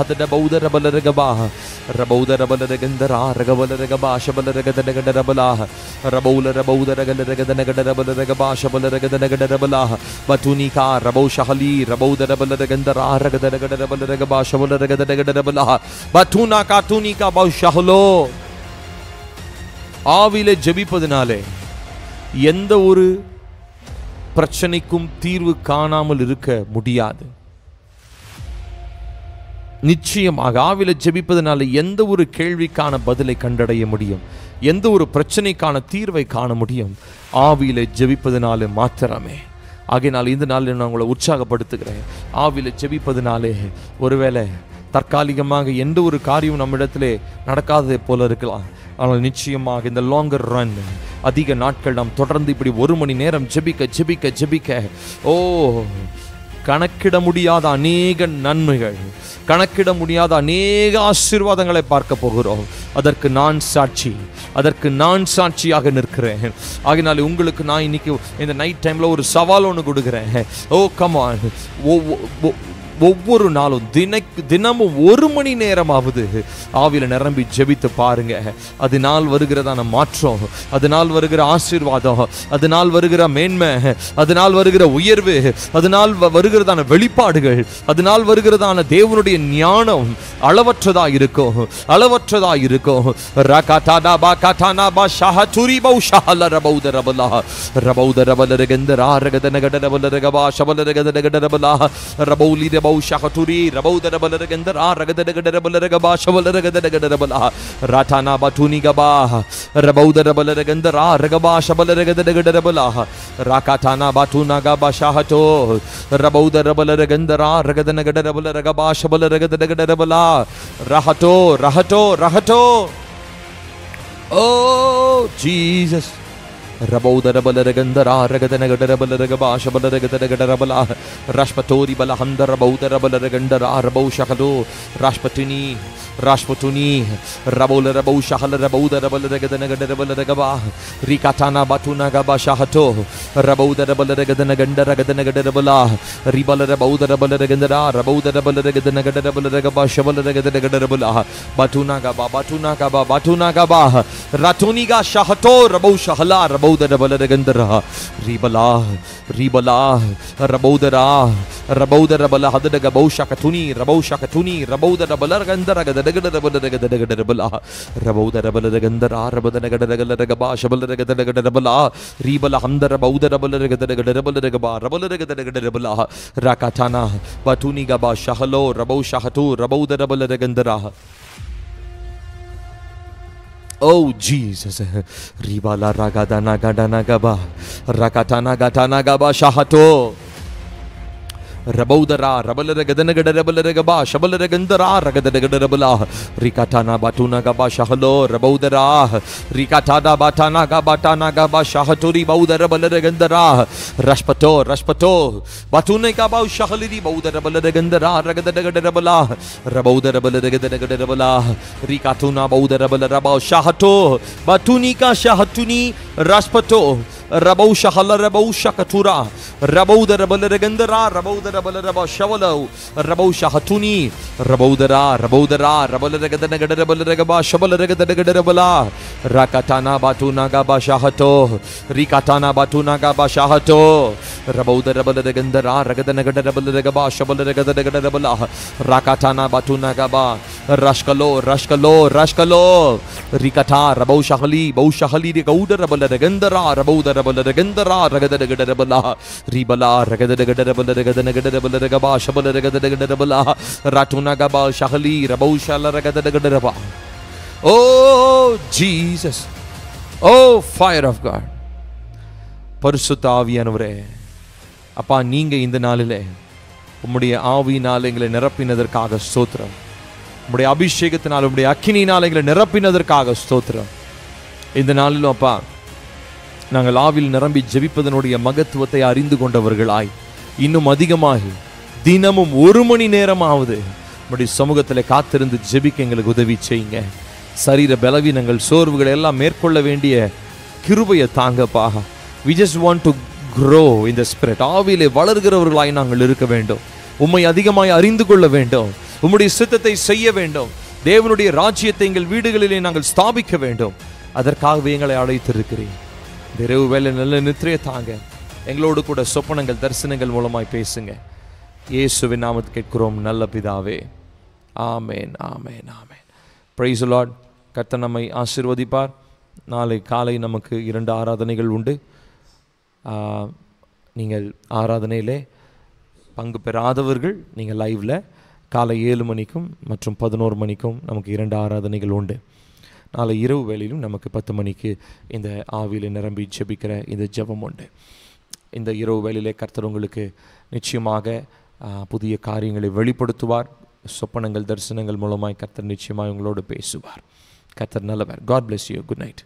shahada bauda rabala ragaba rabauda rabala ragandara ragabala ragaba shabala ragadana rabala rabula rabauda ragadana rabala ragaba shabala ragadana rabala batunika rabau shahali rabauda rabala ragandara ragadana rabala ragaba shabala ragadana rabala batuna katunika bau shahlo ஆவியிலே ஜெபிப்பதனாலே எந்த ஒரு பிரச்சனைக்கும் தீர்வு காணாமல் இருக்க முடியாது. நிச்சயமாக ஆவியிலே ஜெபிப்பதனாலே எந்த ஒரு கேள்விக்கான பதிலை கண்டடைய முடியும், எந்த ஒரு பிரச்சனைக்கான தீர்வை காண முடியும் ஆவியிலே ஜெபிப்பதனாலே மாத்திரமே. ஆகையினால் இந்த நாளில் நான் உங்களை உற்சாகப்படுத்துகிறேன். ஆவியிலே ஜெபிப்பதனாலே ஒருவேளை தற்காலிகமாக எந்த ஒரு காரியம் நம்மிடத்திலே நடக்காததை போல இருக்கலாம். ஆனால் நிச்சயமாக இந்த லாங்கர் ரன் அதிக நாட்கள் நாம் தொடர்ந்து இப்படி 1 மணி நேரம் ஜெபிக்க ஜெபிக்க ஜெபிக்க கணக்கிட முடியாத அநேக நன்மைகள், கணக்கிட முடியாத அநேக ஆசீர்வாதங்களை பார்க்க போகிறோம். அதற்கு நான் சாட்சி, அதற்கு நான் சாட்சியாக நிற்கிறேன். ஆகினாலே உங்களுக்கு நான் இன்னைக்கு இந்த நைட் டைம்ல ஒரு சவால் ஒன்று கொடுக்குறேன். கம் ஆன், ஒவ்வொரு நாளும் தினமும் 1 மணி நேரமாவது ஆவியில நிரம்பி ஜெபித்து பாருங்க. அதனால் வருகிறதான மாற்றம், அதனால் வருகிற ஆசீர்வாதம், அதனால் வருகிற மேன்மை, அதனால் வருகிற உயர்வு, அதனால் வருகிறதான வெளிப்பாடுகள், அதனால் வருகிறதான தேவனுடைய ஞானம் அளவற்றதா இருக்கும், அளவற்றதா இருக்கும். ரகதானா பகதானா பஷஹதுரி பௌஷஹல ரபௌத ரபலா ரபௌத ரபல ரகந்தரா ரகதன கடன ரபல ரகபா ஷபல ரகதன கடன ரபலா ரபௌலி Shakaturi, Rabauda Rabalagandara, Ragadagadabalagaba, Shabalagadagadabala, Ratana Batuni Gaba, Rabauda Rabalagandara, Ragaba, Shabalagadagadabala, Rakatana Batuna Gaba Shahato, Rabauda Rabalagandara, Ragadanagadabala, Shabalagadagadabala, Rahato, Rahato, Rahato. Oh, Jesus. Rabaudarabalaregandara Ragadanagadarabalaragaba Shabalaragadaragadarabalah Rashpatori Balahandara Baudarabalaragandara Rabau Shakado Rashpatini Rashpatuni Rabola Rabau Shahala Rabaudarabalaragadanagadarabalagaba Rikatana Batunagaba Shahato Rabaudarabalaragadanagandaragadagadarabalah Ribala Rabaudarabalagandara Rabaudarabalaragadanagadarabalagaba Shabalaragadaragadarabalah Batunagaba Batunagaba Batunagaba Ratuniga Shahato Rabau Shahala Rabaudarabalagandara Ribala Ribala Rabaudara Rabaudarabala Hadagabau Shakatuni Rabau Shakatuni Rabaudarabalagandara Rabaudarabalagandara Rabadanagadaragalagaba Shabalaragadaragalabala Ribala Hamdara Baudarabalagadagadarabalagaba Rabalaragadaragalabala Rakatana Batuni Gaba Shahalo Rabau Shahatu Rabaudarabalagandara. Oh Jesus, Ribala Ragadana Gadana Gaba Rakatana Gatana Gaba Shahato Rabaudara Rabalaragadanagadarabalagaba Shabalaragadara Ragadanagadarabalah Rikatana Batuna Gaba Shahalo Rabaudara Rikatada Batana Gabatana Gaba Shahaturi Baudarabalagandara Rashpato Rashpato Batuna Gaba Shahaliri Baudarabalagandara Ragadanagadarabalah Rabaudarabalagandarabalah Rikatuna Baudarabalaba Shahato Batunika Shahatuni Rashpato Rabau Shahala Rabau Shakatura Rabaudarabalagandara Rabaudarabalaba Shavalo Rabau Shahatuni Rabaudara Rabaudara Rabalaragadanagadarabalagaba Shabalaragadanagadarabalah Rakatana Batuna Gaba Shahato Rikatana Batuna Gaba Shahato Rabaudarabalagandara Ragadanagadarabalagaba Shabalaragadanagadarabalah Rakatana Batuna Gaba Rashkalo Rashkalo Rashkalo Rikata Rabau Shahali Bau Shahali Gaudarabalagandara Rabaudarabalagandara Ragadanagadarabalah Ribala Ragadanagadarabalagaba Shabalaragadanagadarabalah Ratuna Gaba Shahali Rabau Shalaragadanagadarabalah. Oh Jesus, oh fire of God. பரிசுத்த ஆவியானவரே, அப்பா நீங்க இந்த நாளிலே உம்முடைய ஆவியினால் எங்களை நிரப்பினதற்காக ஸ்தோத்திரம். உம்முடைய அபிஷேகத்தினால் உம்முடைய அக்கினியினால் எங்களை நிரப்பினதற்காக ஸ்தோத்திரம். இந்த நாளிலும் அப்பா நாங்கள் ஆவியில் நிரம்பி ஜெபிப்பதனுடைய மகத்துவத்தை அறிந்து கொண்டவர்களாய் இன்னும் அதிகமாகி தினமும் 1 மணி நேரமாவது உம்முடைய சமூகத்தில் காத்திருந்து ஜெபிக்க எங்களுக்கு உதவி செய்யுங்க. சரீர பலவீனங்கள் சோர்வுகளை எல்லாம் மேற்கொள்ள வேண்டிய கிருபையை தாங்கப்பா. We just want to grow in the spirit. ஆவியிலே வளர்கிறவர்களாய் நாங்கள் இருக்க வேண்டும். உம்மை அதிகமாய் அறிந்து கொள்ள வேண்டும். உம்முடைய சித்தத்தை செய்ய வேண்டும். தேவனுடைய ராஜ்யத்தை எங்கள் வீடுகளிலே நாங்கள் ஸ்தாபிக்க வேண்டும். அதற்காகவே எங்களை அழைத்திருக்கிறீர். இரவு வேளை நல்ல நித்திரையை தாங்க. எங்களோடு கூட சொப்பனங்கள் தரிசனங்கள் மூலமாய் பேசுங்க. இயேசுவின் நாமத்தில் கேட்கிறோம் நல்ல பிதாவே. ஆமென் ஆமென் ஆமென். Praise the lord. கர்த்தர் நம்மை ஆசீர்வதிப்பார். நாளை காலை நமக்கு 2 ஆராதனைகள் உண்டு. நீங்கள் ஆராதனையிலே பங்கு பெறாதவர்கள் நீங்கள் லைவில் காலை 7 மணிக்கும் மற்றும் 11 மணிக்கும் நமக்கு 2 ஆராதனைகள் உண்டு. நாளை இரவு வேளையிலும் நமக்கு 10 மணிக்கு இந்த ஆவியில் நிரம்பி ஜெபிக்கிற இந்த ஜெபம் உண்டு. இந்த இரவு வேளையிலே கர்த்தர் உங்களுக்கு நிச்சயமாக புதிய காரியங்களை வெளிப்படுத்துவார். சொப்பனங்கள் தரிசனங்கள் மூலமாய் கர்த்தர் நிச்சயமாக உங்களோடு பேசுவார். கர்த்தர் நல்லவர். God bless you. Good night.